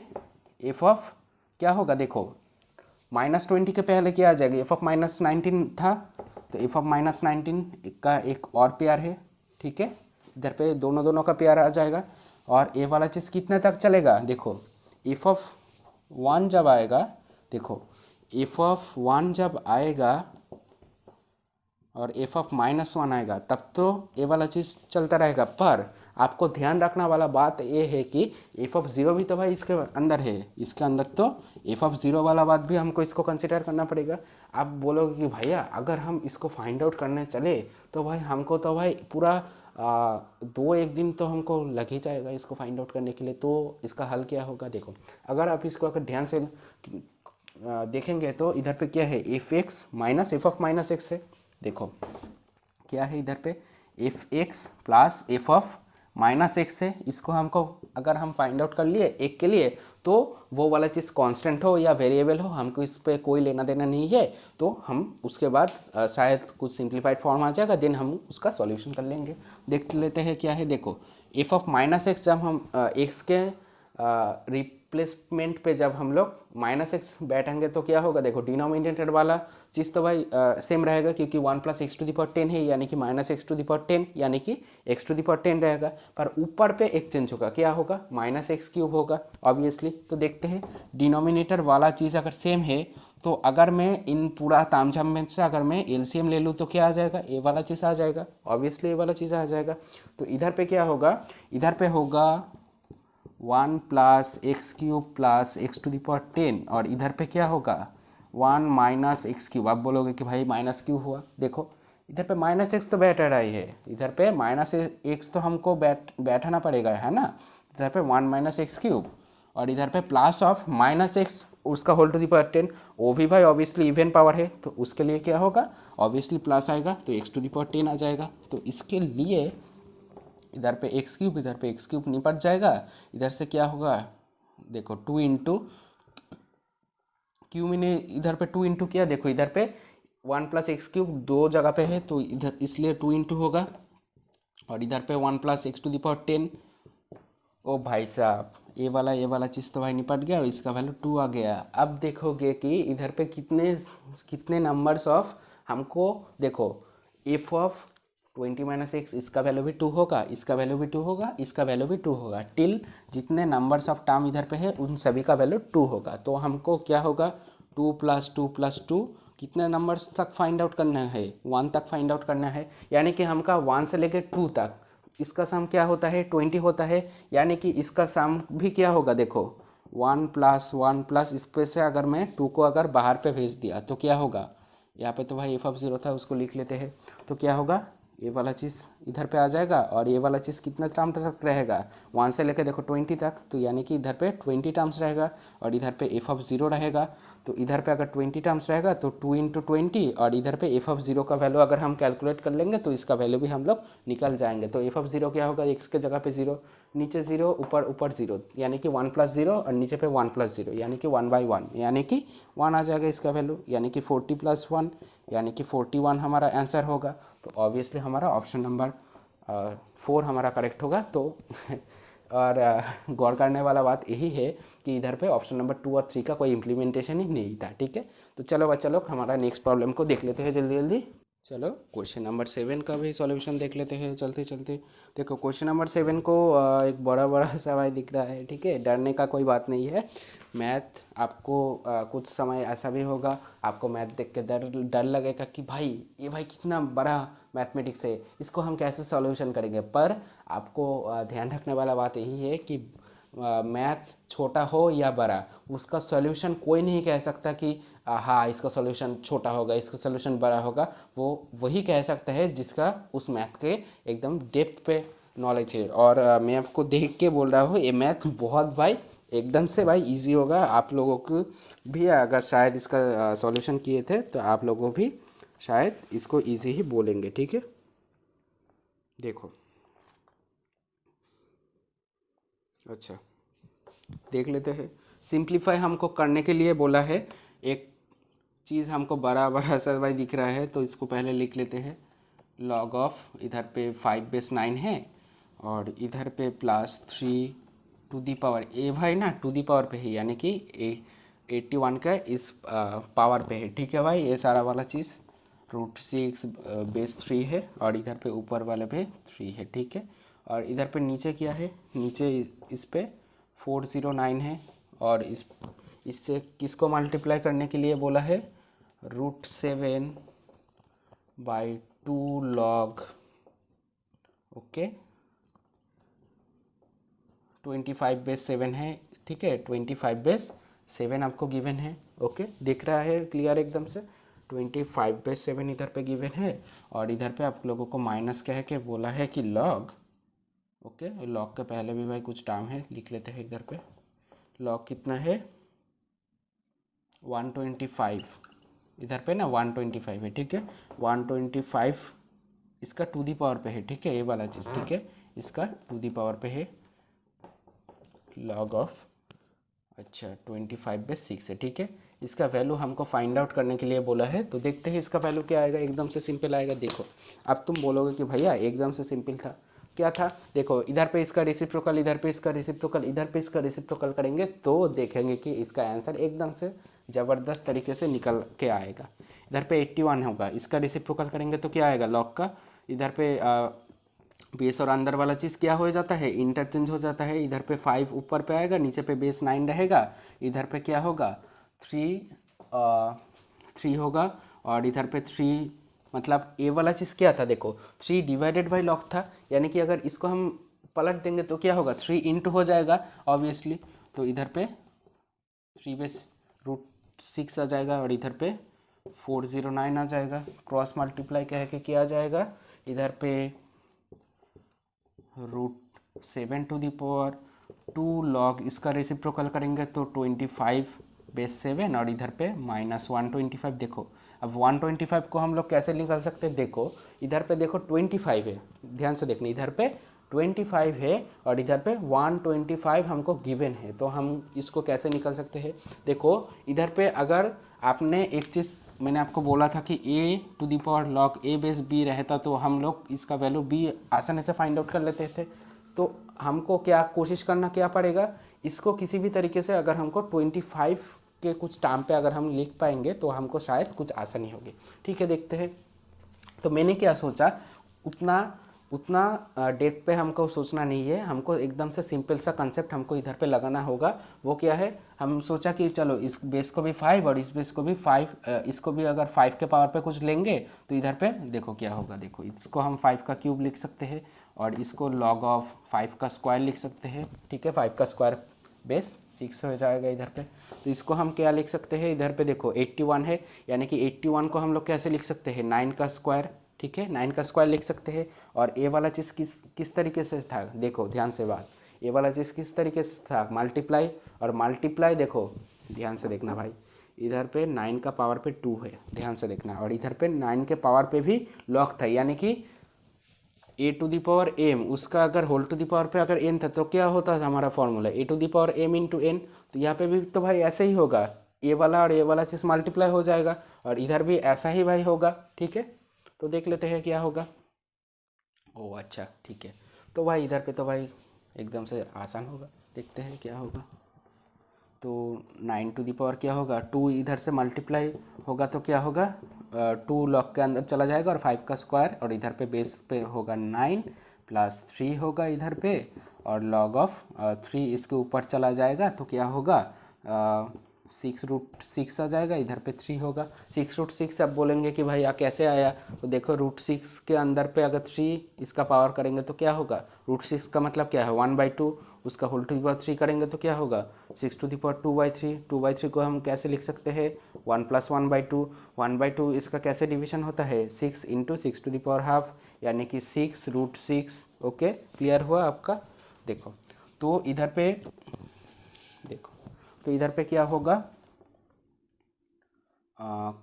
क्या होगा, देखो -20 के पहले क्या आ जाएगा, f(-19) था, तो f(-19) का एक और पेयर है। ठीक है, इधर पे दोनों का पेयर आ जाएगा, और ये वाला चीज़ कितने तक चलेगा, देखो f(1) जब आएगा, देखो f(1) जब आएगा और f(-1) आएगा, तब तो ये वाला चीज़ चलता रहेगा। पर आपको ध्यान रखना वाला बात ये है कि f(0) भी तो भाई इसके अंदर है, इसके अंदर तो f(0) वाला बात भी हमको इसको कंसिडर करना पड़ेगा। आप बोलोगे कि भैया अगर हम इसको फाइंड आउट करने चले तो भाई हमको तो भाई पूरा 2-1 दिन तो हमको लग ही जाएगा इसको फाइंड आउट करने के लिए। तो इसका हल क्या होगा, देखो अगर आप इसको अगर ध्यान से देखेंगे तो इधर पे क्या है, f(x) माइनस f(-x) है। देखो क्या है इधर पे f(x) प्लस f(-x) है। इसको हमको अगर हम फाइंड आउट कर लिए एक के लिए, तो वो वाला चीज़ कांस्टेंट हो या वेरिएबल हो, हमको इस पर कोई लेना देना नहीं है। तो हम उसके बाद शायद कुछ सिंप्लीफाइड फॉर्म आ जाएगा, देन हम उसका सॉल्यूशन कर लेंगे। देख लेते हैं क्या है। देखो f(-x) जब हम x के रिप्लेसमेंट पे जब हम लोग -x बैठेंगे तो क्या होगा, देखो डिनोमिनेटर वाला चीज़ तो भाई सेम रहेगा, क्योंकि 1 plus x to the power 10 है, यानी कि -x टू द पावर 10, यानी कि x टू द पावर 10 रहेगा। पर ऊपर पे एक चेंज होगा, क्या होगा, -x³ होगा ऑब्वियसली। तो देखते हैं डिनोमिनेटर वाला चीज़ अगर सेम है तो अगर मैं इन पूरा तामझाम में से अगर मैं एलसीएम ले लूँ तो क्या आ जाएगा, ए वाला चीज़ आ जाएगा, ऑब्वियसली ए वाला चीज़ आ जाएगा। तो इधर पे क्या होगा, इधर पे होगा 1 plus x³ plus x to the power 10, और इधर पे क्या होगा 1 माइनस x³। आप बोलोगे कि भाई -q हुआ, देखो इधर पे माइनस एक्स तो बैठ रहा ही है, इधर पे माइनस एक्स तो हमको बैठाना पड़ेगा, है ना। इधर पे 1 माइनस एक्स क्यूब, और इधर पे प्लस ऑफ माइनस एक्स उसका होल टू द पावर 10, वो भी भाई ऑब्वियसली इवन पावर है, तो उसके लिए क्या होगा, ऑब्वियसली प्लस आएगा, तो एक्स टू द पावर 10 आ जाएगा। तो इसके लिए इधर पे एक्स क्यूब, इधर पे एक्स क्यूब निपट जाएगा, इधर से क्या होगा, देखो 2 इंटू क्यू, मैंने इधर पे 2 इंटू किया, देखो इधर पे 1 प्लस एक्स क्यूब दो जगह पे है, तो इधर इसलिए 2 इंटू होगा, और इधर पे 1 plus x to the power 10। ओ भाई साहब, ये वाला चीज़ तो भाई निपट गया, और इसका वैल्यू 2 आ गया। अब देखोगे कि इधर पे कितने कितने नंबर्स ऑफ हमको, देखो एफ ऑफ 20 माइनस एक्स, इसका वैल्यू भी 2 होगा, इसका वैल्यू भी 2 होगा, इसका वैल्यू भी 2 होगा, टिल जितने नंबर्स ऑफ टर्म इधर पे है उन सभी का वैल्यू 2 होगा। तो हमको क्या होगा, 2 प्लस 2 प्लस 2, कितने नंबर्स तक फाइंड आउट करना है, 1 तक फाइंड आउट करना है, यानी कि हमका 1 से लेकर 2 तक इसका सम क्या होता है, 20 होता है, यानी कि इसका सम भी क्या होगा, देखो 1 प्लस इस पे से अगर मैं 2 को अगर बाहर पे भेज दिया तो क्या होगा, यहाँ पे तो भाई एफ ऑफ 0 था, उसको लिख लेते हैं, तो क्या होगा, ये वाला चीज़ इधर पे आ जाएगा, और ये वाला चीज़ कितना टर्म तक रहेगा, 1 से लेकर देखो 20 तक, तो यानी कि इधर पे 20 टर्म्स रहेगा, और इधर पे एफ ऑफ 0 रहेगा, तो इधर पे अगर 20 टर्म्स रहेगा तो 2 इंटू 20, और इधर पे एफ ऑफ 0 का वैल्यू अगर हम कैलकुलेट कर लेंगे तो इसका वैल्यू भी हम लोग निकल जाएंगे। तो एफ ऑफ 0 क्या होगा, एक्स के जगह पे 0, नीचे 0, ऊपर ऊपर 0, यानी कि 1 प्लस 0, और नीचे पे 1 प्लस 0, यानी कि 1/1, यानी कि 1 आ जाएगा इसका वैल्यू, यानी कि 40 प्लस 1, यानी कि 41 हमारा आंसर होगा। तो ऑब्वियसली हमारा ऑप्शन नंबर 4 हमारा करेक्ट होगा। तो और गौर करने वाला बात यही है कि इधर पे ऑप्शन नंबर 2 और 3 का कोई इम्प्लीमेंटेशन ही नहीं था, ठीक है। तो चलो बच्चा लोग हमारा नेक्स्ट प्रॉब्लम को देख लेते हैं जल्दी जल्दी। चलो क्वेश्चन नंबर 7 का भी सॉल्यूशन देख लेते हैं चलते चलते। देखो क्वेश्चन नंबर 7 को एक बड़ा बड़ा सा भाई दिख रहा है, ठीक है, डरने का कोई बात नहीं है। मैथ आपको कुछ समय ऐसा भी होगा, आपको मैथ देख के डर डर लगेगा कि भाई ये भाई कितना बड़ा मैथमेटिक्स है, इसको हम कैसे सॉल्यूशन करेंगे। पर आपको ध्यान रखने वाला बात यही है कि मैथ्स छोटा हो या बड़ा, उसका सॉल्यूशन कोई नहीं कह सकता कि हाँ इसका सॉल्यूशन छोटा होगा, इसका सॉल्यूशन बड़ा होगा। वो वही कह सकता है जिसका उस मैथ के एकदम डेप्थ पे नॉलेज है। और मैं आपको देख के बोल रहा हूँ, ये मैथ बहुत भाई एकदम से भाई इजी होगा। आप लोगों को भी अगर शायद इसका सॉल्यूशन किए थे तो आप लोगों भी शायद इसको इजी ही बोलेंगे, ठीक है। देखो अच्छा देख लेते हैं। सिंप्लीफाई हमको करने के लिए बोला है, एक चीज़ हमको बड़ा बड़ा सा भाई दिख रहा है, तो इसको पहले लिख लेते हैं। लॉग ऑफ इधर पे 5/9 है, और इधर पे +3 टू दी पावर, ए भाई ना टू दी पावर पे है, यानी कि 81 का इस पावर पे है, ठीक है भाई। ये सारा वाला चीज़ √6/3 है, और इधर पे ऊपर वाले पे 3 है, ठीक है। और इधर पे नीचे क्या है, नीचे इस पे 409 है, और इससे किसको मल्टीप्लाई करने के लिए बोला है, √7/2 लॉग, ओके 25/7 है, ठीक है, 25/7 आपको गिवन है, ओके दिख रहा है क्लियर एकदम से। 25/7 इधर पे गिवन है, और इधर पे आप लोगों को माइनस कह के बोला है कि लॉग, ओके लॉग के पहले भी भाई कुछ टर्म है, लिख लेते हैं इधर पे। लॉग कितना है 125, इधर पे ना 125 है, ठीक है। 125 इसका टू दी पावर पे है, ठीक है, ये वाला चीज़, ठीक है, इसका टू दी पावर पे है लॉग ऑफ, अच्छा 25/6 है, ठीक है। इसका वैल्यू हमको फाइंड आउट करने के लिए बोला है, तो देखते हैं इसका वैल्यू क्या आएगा। एकदम से सिंपल आएगा। देखो अब तुम बोलोगे कि भैया एकदम से सिंपल था, क्या था, देखो इधर पे इसका रेसिप्रोकल, इधर पे इसका रेसिप्रोकल, इधर पे इसका रेसिप्रोकल करेंगे तो देखेंगे कि इसका आंसर एकदम से ज़बरदस्त तरीके से निकल के आएगा। इधर पे 81 होगा, इसका रेसिप्रोकल करेंगे तो क्या आएगा लॉग का, इधर पे बेस और अंदर वाला चीज़ क्या हो जाता है, इंटरचेंज हो जाता है। इधर पे 5 ऊपर पे आएगा, नीचे पे बेस 9 रहेगा, इधर पे क्या होगा 3 होगा, और इधर पे 3 मतलब ए वाला चीज़ क्या था, देखो 3 डिवाइडेड बाई लॉग था, यानी कि अगर इसको हम पलट देंगे तो क्या होगा 3 इंटू हो जाएगा ऑब्वियसली। तो इधर पे 3/√6 आ जाएगा, और इधर पे 409 आ जाएगा। क्रॉस मल्टीप्लाई कह के किया जाएगा, इधर पे √7 log इसका रेसिप्रोकल करेंगे तो 25/7 और इधर पे -125। देखो अब 125 को हम लोग कैसे निकाल सकते हैं, देखो इधर पे देखो 25 है, ध्यान से देखना, इधर पे 25 है और इधर पे 125 हमको गिवन है, तो हम इसको कैसे निकाल सकते हैं। देखो इधर पे अगर आपने एक चीज़ मैंने आपको बोला था कि a⁴ log a/b रहता तो हम लोग इसका वैल्यू b आसानी से फाइंड आउट कर लेते थे। तो हमको क्या कोशिश करना क्या पड़ेगा, इसको किसी भी तरीके से अगर हमको 25 के कुछ टाइम पे अगर हम लिख पाएंगे तो हमको शायद कुछ आसानी होगी। ठीक है, देखते हैं। तो मैंने क्या सोचा, उतना उतना डेप्थ पे हमको सोचना नहीं है, हमको एकदम से सिंपल सा कंसेप्ट हमको इधर पे लगाना होगा। वो क्या है, हम सोचा कि चलो इस बेस को भी 5 और इस बेस को भी 5, इसको भी अगर 5 के पावर पे कुछ लेंगे तो इधर पे देखो क्या होगा। देखो इसको हम 5 का क्यूब लिख सकते हैं और इसको log ऑफ 5 का स्क्वायर लिख सकते हैं। ठीक है, 5 का स्क्वायर बेस 6 हो जाएगा इधर पे। तो इसको हम क्या लिख सकते हैं, इधर पे देखो 81 है, यानी कि 81 को हम लोग कैसे लिख सकते हैं, 9 का स्क्वायर। ठीक है, 9 का स्क्वायर लिख सकते हैं। और ए वाला चीज़ किस तरीके से था, देखो ध्यान से बात, ए वाला चीज़ किस तरीके से था, मल्टीप्लाई। और मल्टीप्लाई देखो ध्यान से देखना भाई, इधर पे 9 का पावर पे 2 है, ध्यान से देखना, और इधर पे 9 के पावर पे भी लॉग था, यानी कि a⁴m उसका अगर होल टू द पावर पे अगर n था तो क्या होता था हमारा फॉर्मूला, a⁴m इंटू n। तो यहाँ पे भी तो भाई ऐसे ही होगा, ए वाला और ए वाला चीज़ मल्टीप्लाई हो जाएगा और इधर भी ऐसा ही भाई होगा। ठीक है, तो देख लेते हैं क्या होगा। ओ अच्छा ठीक है, तो भाई इधर पे तो भाई एकदम से आसान होगा, देखते हैं क्या होगा। तो 9 टू दी पावर क्या होगा, 2 इधर से मल्टीप्लाई होगा तो क्या होगा, 2 लॉग के अंदर चला जाएगा और 5 का स्क्वायर, और इधर पे बेस पे होगा 9 प्लस 3 होगा इधर पे, और log ऑफ 3 इसके ऊपर चला जाएगा तो क्या होगा, 6√6 आ जाएगा, इधर पे 3 होगा। 6√6 अब बोलेंगे कि भाई कैसे आया, तो देखो √6 के अंदर पे अगर 3 इसका पावर करेंगे तो क्या होगा, √6 का मतलब क्या है 1/2, उसका होल टू दी पावर 3 करेंगे तो क्या होगा 6 टू दी पावर 2/3। 2/3 को हम कैसे लिख सकते हैं, 1 + 1/2। 1/2 इसका कैसे डिवीजन होता है, 6 × 6 टू दी पावर हाफ, यानी कि 6√6। ओके, क्लियर हुआ आपका। देखो तो इधर पे देखो, तो इधर पे क्या होगा,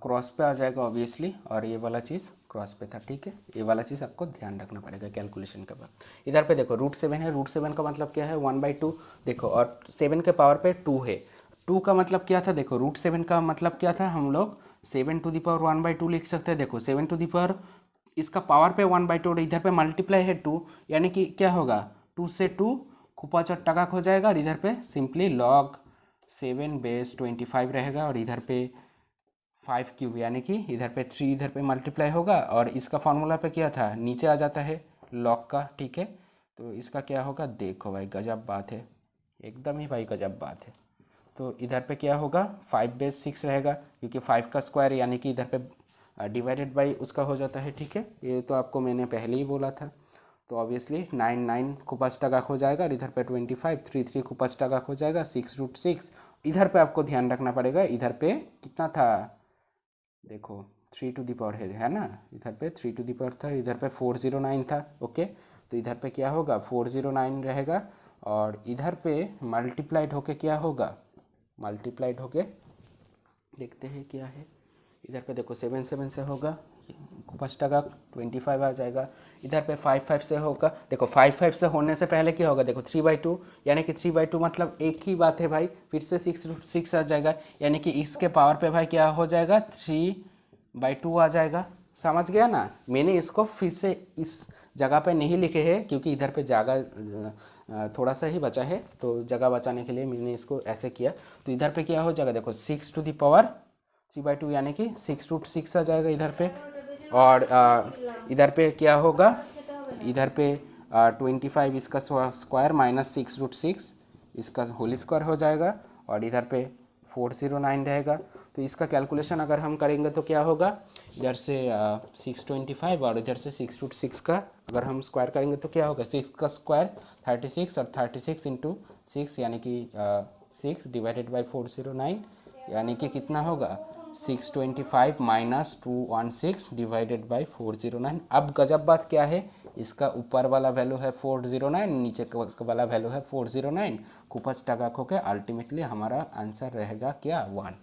क्रॉस पे आ जाएगा ऑब्वियसली, और ये वाला चीज़ क्रॉस पे था। ठीक है, ये वाला चीज़ आपको ध्यान रखना पड़ेगा कैलकुलेशन के बाद। इधर पे देखो √7 है, √7 का मतलब क्या है 1/2। देखो और 7 के पावर पे 2 है, 2 का मतलब क्या था, देखो √7 का मतलब क्या था, हम लोग 7 टू दी पावर 1/2 लिख सकते हैं। देखो 7 टू दी पावर इसका पावर पे 1/2 और इधर पे मल्टीप्लाई है 2, यानी कि क्या होगा 2 से 2 खुपा चट्टाक हो जाएगा, और इधर पे सिंपली log 7/25 रहेगा, और इधर पे 5 क्यूब, यानी कि इधर पे 3 इधर पे मल्टीप्लाई होगा, और इसका फार्मूला पे क्या था नीचे आ जाता है log का। ठीक है, तो इसका क्या होगा, देखो भाई गजब बात है, एकदम ही भाई गजब बात है। तो इधर पे क्या होगा 5/6 रहेगा, क्योंकि 5 का स्क्वायर यानी कि इधर पे डिवाइडेड बाई उसका हो जाता है। ठीक है, ये तो आपको मैंने पहले ही बोला था। तो ऑब्वियसली 9 को 5 टका हो जाएगा, और इधर पे 25, 3 को 5 टका हो जाएगा, 6√6। इधर पे आपको ध्यान रखना पड़ेगा, इधर पे कितना था, देखो 3 टू दी पावर है ना, इधर पे 3 टू दी पावर था, इधर पे 409 था। ओके, तो इधर पे क्या होगा 409 रहेगा, और इधर पे मल्टीप्लाइड होके क्या होगा, मल्टीप्लाइड होके देखते हैं क्या है। इधर पे देखो 7 से होगा 5 टका 25 आ जाएगा, इधर पे 5 से होगा। देखो 5 से होने से पहले क्या होगा, देखो 3/2, यानी कि 3/2 मतलब एक ही बात है भाई, फिर से 6 आ जाएगा, यानी कि इसके पावर पे भाई क्या हो जाएगा 3/2 आ जाएगा। समझ गया ना, मैंने इसको फिर से इस जगह पे नहीं लिखे हैं क्योंकि इधर पे जगह थोड़ा सा ही बचा है, तो जगह बचाने के लिए मैंने इसको ऐसे किया। तो इधर पे क्या हो जाएगा, देखो 6 टू दी पावर 3/2, यानी कि 6√6 आ जाएगा इधर पे, और इधर पे क्या होगा, इधर पे 25 इसका स्क्वायर माइनस 6√6 इसका होल स्क्वायर हो जाएगा, और इधर पे 409 रहेगा। तो इसका कैलकुलेशन अगर हम करेंगे तो क्या होगा, इधर से 625 और इधर से 6√6 का अगर हम स्क्वायर करेंगे तो क्या होगा, 6 का स्क्वायर 36, और 36 × 6 यानी कि 6 डिवाइडेड बाई 409, यानी कि कितना होगा 625 माइनस 216 डिवाइडेड बाई 409। अब गजब बात क्या है, इसका ऊपर वाला वैल्यू है 409, नीचे वाला वैल्यू है 409, कुपच टगा खो के अल्टीमेटली हमारा आंसर रहेगा क्या 1।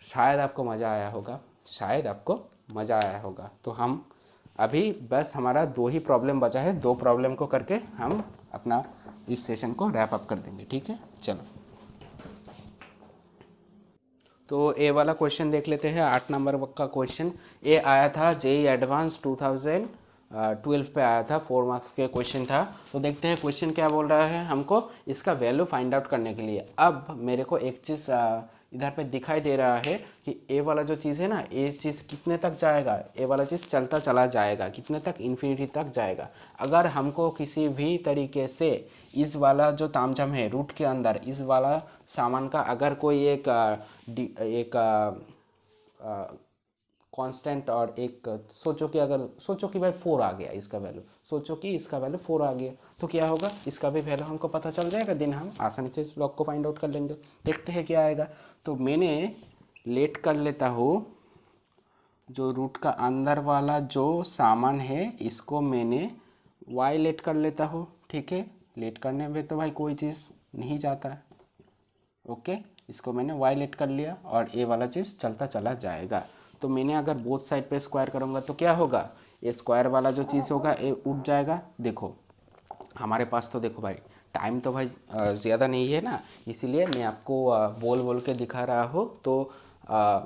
शायद आपको मज़ा आया होगा, शायद आपको मज़ा आया होगा। तो हम अभी बस हमारा 2 ही प्रॉब्लम बचा है, 2 प्रॉब्लम को करके हम अपना इस सेशन को रैप अप कर देंगे, ठीक है। चलो तो ए वाला क्वेश्चन देख लेते हैं, 8 नंबर का क्वेश्चन। ए आया था जेई एडवांस 2012 पे आया था, 4 मार्क्स के क्वेश्चन था। तो देखते हैं क्वेश्चन क्या बोल रहा है हमको इसका वैल्यू फाइंड आउट करने के लिए। अब मेरे को एक चीज़ इधर पे दिखाई दे रहा है कि ए वाला जो चीज़ है ना, ए चीज़ कितने तक जाएगा, ए वाला चीज़ चलता चला जाएगा कितने तक, इन्फिनिटी तक जाएगा। अगर हमको किसी भी तरीके से इस वाला जो तामझाम है रूट के अंदर, इस वाला सामान का अगर कोई एक कांस्टेंट और एक सोचो कि भाई 4 आ गया इसका वैल्यू, सोचो कि इसका वैल्यू 4 आ गया, तो क्या होगा, इसका भी वैल्यू हमको पता चल जाएगा, देन हम आसानी से इस लॉग को फाइंड आउट कर लेंगे। देखते हैं क्या आएगा। तो मैंने लेट कर लेता हूँ जो रूट का अंदर वाला जो सामान है इसको मैंने वाई लेट कर लेता हूँ, ठीक है। लेट करने में तो भाई कोई चीज़ नहीं जाता है, ओके। इसको मैंने वाई लेट कर लिया और ए वाला चीज़ चलता चला जाएगा। तो मैंने अगर बोथ साइड पे स्क्वायर करूँगा तो क्या होगा, ये स्क्वायर वाला जो चीज़ होगा ये उठ जाएगा। देखो हमारे पास तो देखो भाई टाइम तो भाई ज़्यादा नहीं है ना, इसीलिए मैं आपको बोल के दिखा रहा हूँ। तो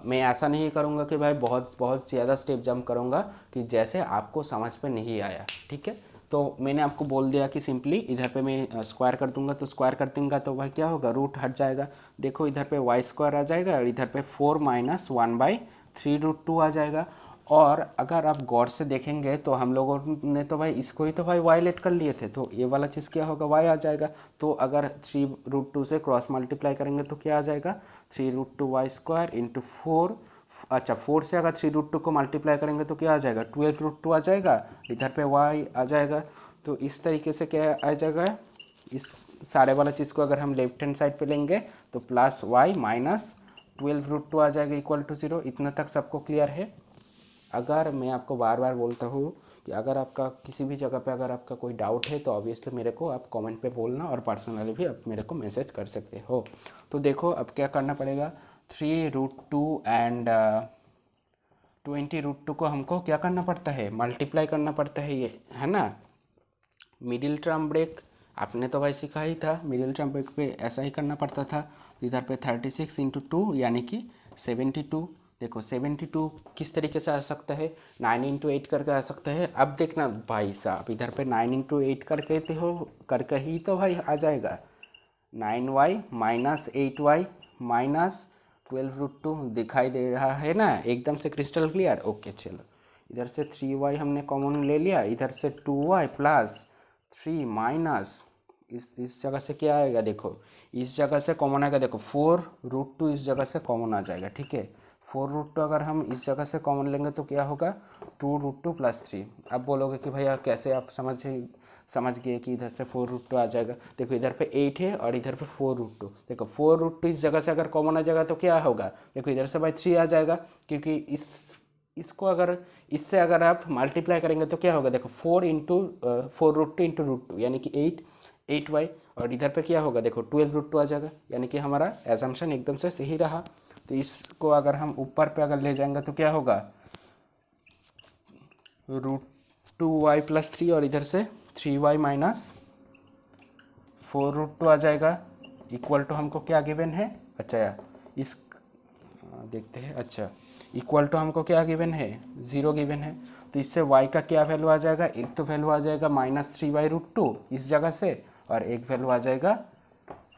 मैं ऐसा नहीं करूँगा कि भाई बहुत ज़्यादा स्टेप जंप करूँगा कि जैसे आपको समझ पे नहीं आया, ठीक है। तो मैंने आपको बोल दिया कि सिंपली इधर पे मैं स्क्वायर कर दूंगा, तो स्क्वायर कर दूंगा तो भाई क्या होगा, रूट हट जाएगा। देखो इधर पे वाई स्क्वायर आ जाएगा और इधर पे 4 माइनस 1/3√2 आ जाएगा। और अगर आप गौर से देखेंगे तो हम लोगों ने तो भाई इसको ही तो भाई वाई लेट कर लिए थे, तो ये वाला चीज़ क्या होगा, वाई आ जाएगा। तो अगर 3√2 से क्रॉस मल्टीप्लाई करेंगे तो क्या आ जाएगा, 3√2 वाई स्क्वायर इंटू 4। अच्छा 4 से अगर 3√2 को मल्टीप्लाई करेंगे तो क्या आ जाएगा, 12√2 आ जाएगा, इधर पे वाई आ जाएगा। तो इस तरीके से क्या आ जाएगा, इस सारे वाला चीज़ को अगर हम लेफ्ट हैंड साइड पे लेंगे तो प्लस वाई माइनस 12√2 आ जाएगा इक्वल टू 0। इतना तक सबको क्लियर है। अगर मैं आपको बार बार बोलता हूँ कि अगर आपका किसी भी जगह पे अगर आपका कोई डाउट है तो ऑब्वियसली मेरे को आप कमेंट पे बोलना, और पर्सनली भी आप मेरे को मैसेज कर सकते हो। तो देखो अब क्या करना पड़ेगा, 3√2 एंड 20√2 को हमको क्या करना पड़ता है, मल्टीप्लाई करना पड़ता है, ये है ना। मिडिल टर्म ब्रेक आपने तो भाई सीखा ही था, मिडिल टर्म ब्रेक पे ऐसा ही करना पड़ता था। इधर पे 36 इंटू 2 यानी कि 72। देखो 72 किस तरीके से आ सकता है, 9 इंटू 8 करके आ सकता है। अब देखना भाई साहब इधर पे 9 इंटू 8 करके ही तो भाई आ जाएगा, 9y माइनस 8y माइनस 12√2 दिखाई दे रहा है ना, एकदम से क्रिस्टल क्लियर। ओके चलो इधर से 3y हमने कॉमन ले लिया, इधर से 2y प्लस 3 माइनस इस जगह से क्या आएगा, देखो इस जगह से कॉमन आएगा, देखो 4√2 इस जगह से कॉमन आ जाएगा, ठीक है। 4√2 अगर हम इस जगह से कॉमन लेंगे तो क्या होगा, 2√2 प्लस 3। अब बोलोगे कि भैया कैसे आप समझ गए कि इधर से 4√2 आ जाएगा। देखो इधर पे 8 है और इधर पे 4√2, देखो 4√2 इस जगह से अगर कॉमन आ जाएगा तो क्या होगा, देखो इधर से भाई 3 आ जाएगा, क्योंकि इसको अगर इससे अगर आप मल्टीप्लाई करेंगे तो क्या होगा, देखो 4√2 इंटू √2 यानी कि 8y, और इधर पे क्या होगा, देखो 12√2 आ जाएगा, यानी कि हमारा एजम्पशन एकदम से सही रहा। तो इसको अगर हम ऊपर पे अगर ले जाएंगे तो क्या होगा, √2y प्लस 3 और इधर से 3y माइनस 4√2 आ जाएगा, इक्वल टू हमको क्या गिवन है, अच्छा इस देखते हैं, अच्छा इक्वल टू हमको क्या गिवन है, 0 गिवन है। तो इससे y का क्या वैल्यू आ जाएगा, एक तो वैल्यू आ जाएगा -3y√2 इस जगह से, और एक वैल्यू आ जाएगा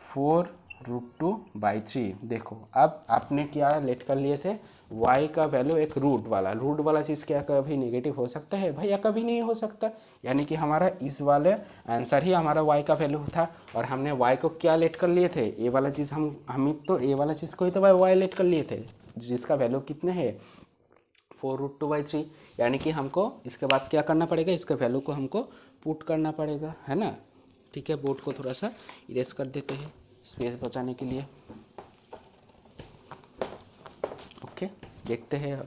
4√2/3। देखो अब आपने क्या लेट कर लिए थे, y का वैल्यू एक रूट वाला चीज़ क्या कभी नेगेटिव हो सकता है भैया, कभी नहीं हो सकता। यानी कि हमारा इस वाले आंसर ही हमारा y का वैल्यू था, और हमने y को क्या लेट कर लिए थे, ये वाला चीज़ हम तो ये वाला चीज़ को ही तो भाई y लेट कर लिए थे, जिसका वैल्यू कितने है 4√2/3। यानी कि हमको इसके बाद क्या करना पड़ेगा, इसके वैल्यू को हमको पुट करना पड़ेगा, है ना। ठीक है, बोर्ड को थोड़ा सा इरेज कर देते हैं स्पेस बचाने के लिए। देखते हैं।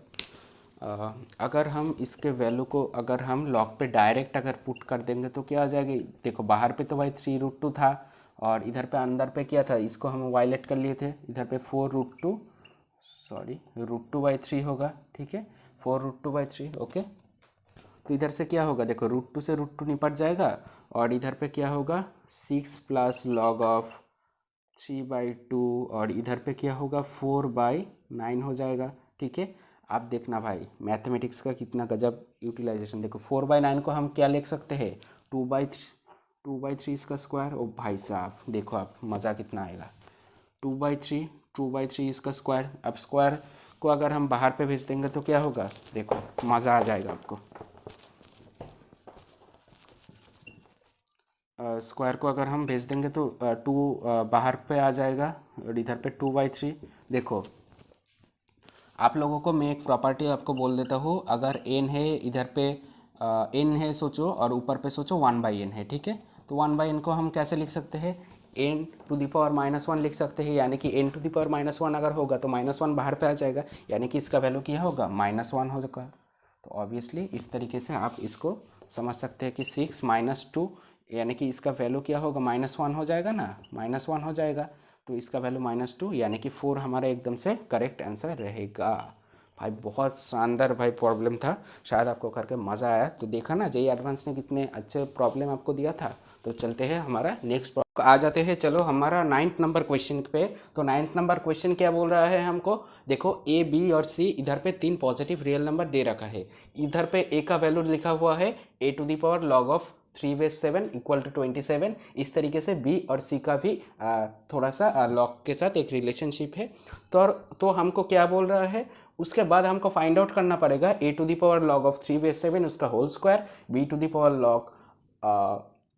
अगर हम इसके वैल्यू को अगर हम लॉग पे डायरेक्ट अगर पुट कर देंगे तो क्या आ जाएगी। देखो बाहर पे तो भाई 3√2 था और इधर पे अंदर पे क्या था, इसको हम वायलेट कर लिए थे। इधर पे 4√2 सॉरी √2/3 होगा, ठीक है, 4√2/3। ओके, तो इधर से क्या होगा, देखो √2 से √2 निपट जाएगा और इधर पे क्या होगा 6 प्लस log ऑफ 3/2 और इधर पे क्या होगा 4/9 हो जाएगा, ठीक है। आप देखना भाई मैथमेटिक्स का कितना गजब यूटिलाइजेशन। देखो 4/9 को हम क्या लिख सकते हैं 2/3 इसका स्क्वायर। ओ भाई साहब देखो आप मज़ा कितना आएगा। 2/3 इसका स्क्वायर। अब स्क्वायर को अगर हम बाहर पे भेज देंगे तो क्या होगा, देखो मज़ा आ जाएगा आपको। स्क्वायर को अगर हम भेज देंगे तो 2 बाहर पे आ जाएगा और इधर पे 2/3। देखो आप लोगों को मैं एक प्रॉपर्टी आपको बोल देता हूँ। अगर n है इधर पे n है सोचो और ऊपर पे सोचो 1/n है, ठीक है। तो 1/n को हम कैसे लिख सकते हैं, n⁻⁻1 लिख सकते हैं, यानी कि n⁻⁻1 अगर होगा तो -1 बाहर पे आ जाएगा, यानी कि इसका वैल्यू क्या होगा -1 हो जाएगा। तो ऑब्वियसली इस तरीके से आप इसको समझ सकते हैं कि 6 - 2 यानी कि इसका वैल्यू क्या होगा -1 हो जाएगा ना, -1 हो जाएगा। तो इसका वैल्यू -2 यानी कि 4 हमारा एकदम से करेक्ट आंसर रहेगा। भाई बहुत शानदार भाई प्रॉब्लम था, शायद आपको करके मज़ा आया। तो देखा ना जेईई एडवांस ने कितने अच्छे प्रॉब्लम आपको दिया था। तो चलते हैं हमारा नेक्स्ट आ जाते हैं, चलो हमारा 9th नंबर क्वेश्चन पे। तो 9th नंबर क्वेश्चन क्या बोल रहा है हमको, देखो ए बी और सी इधर पे 3 पॉजिटिव रियल नंबर दे रखा है। इधर पे ए का वैल्यू लिखा हुआ है a⁻log ऑफ 3/7 = 27। इस तरीके से बी और सी का भी थोड़ा सा लॉग के साथ एक रिलेशनशिप है। तो हमको क्या बोल रहा है, उसके बाद हमको फाइंड आउट करना पड़ेगा a⁻log ऑफ 3/7 उसका होल स्क्वायर, b⁻log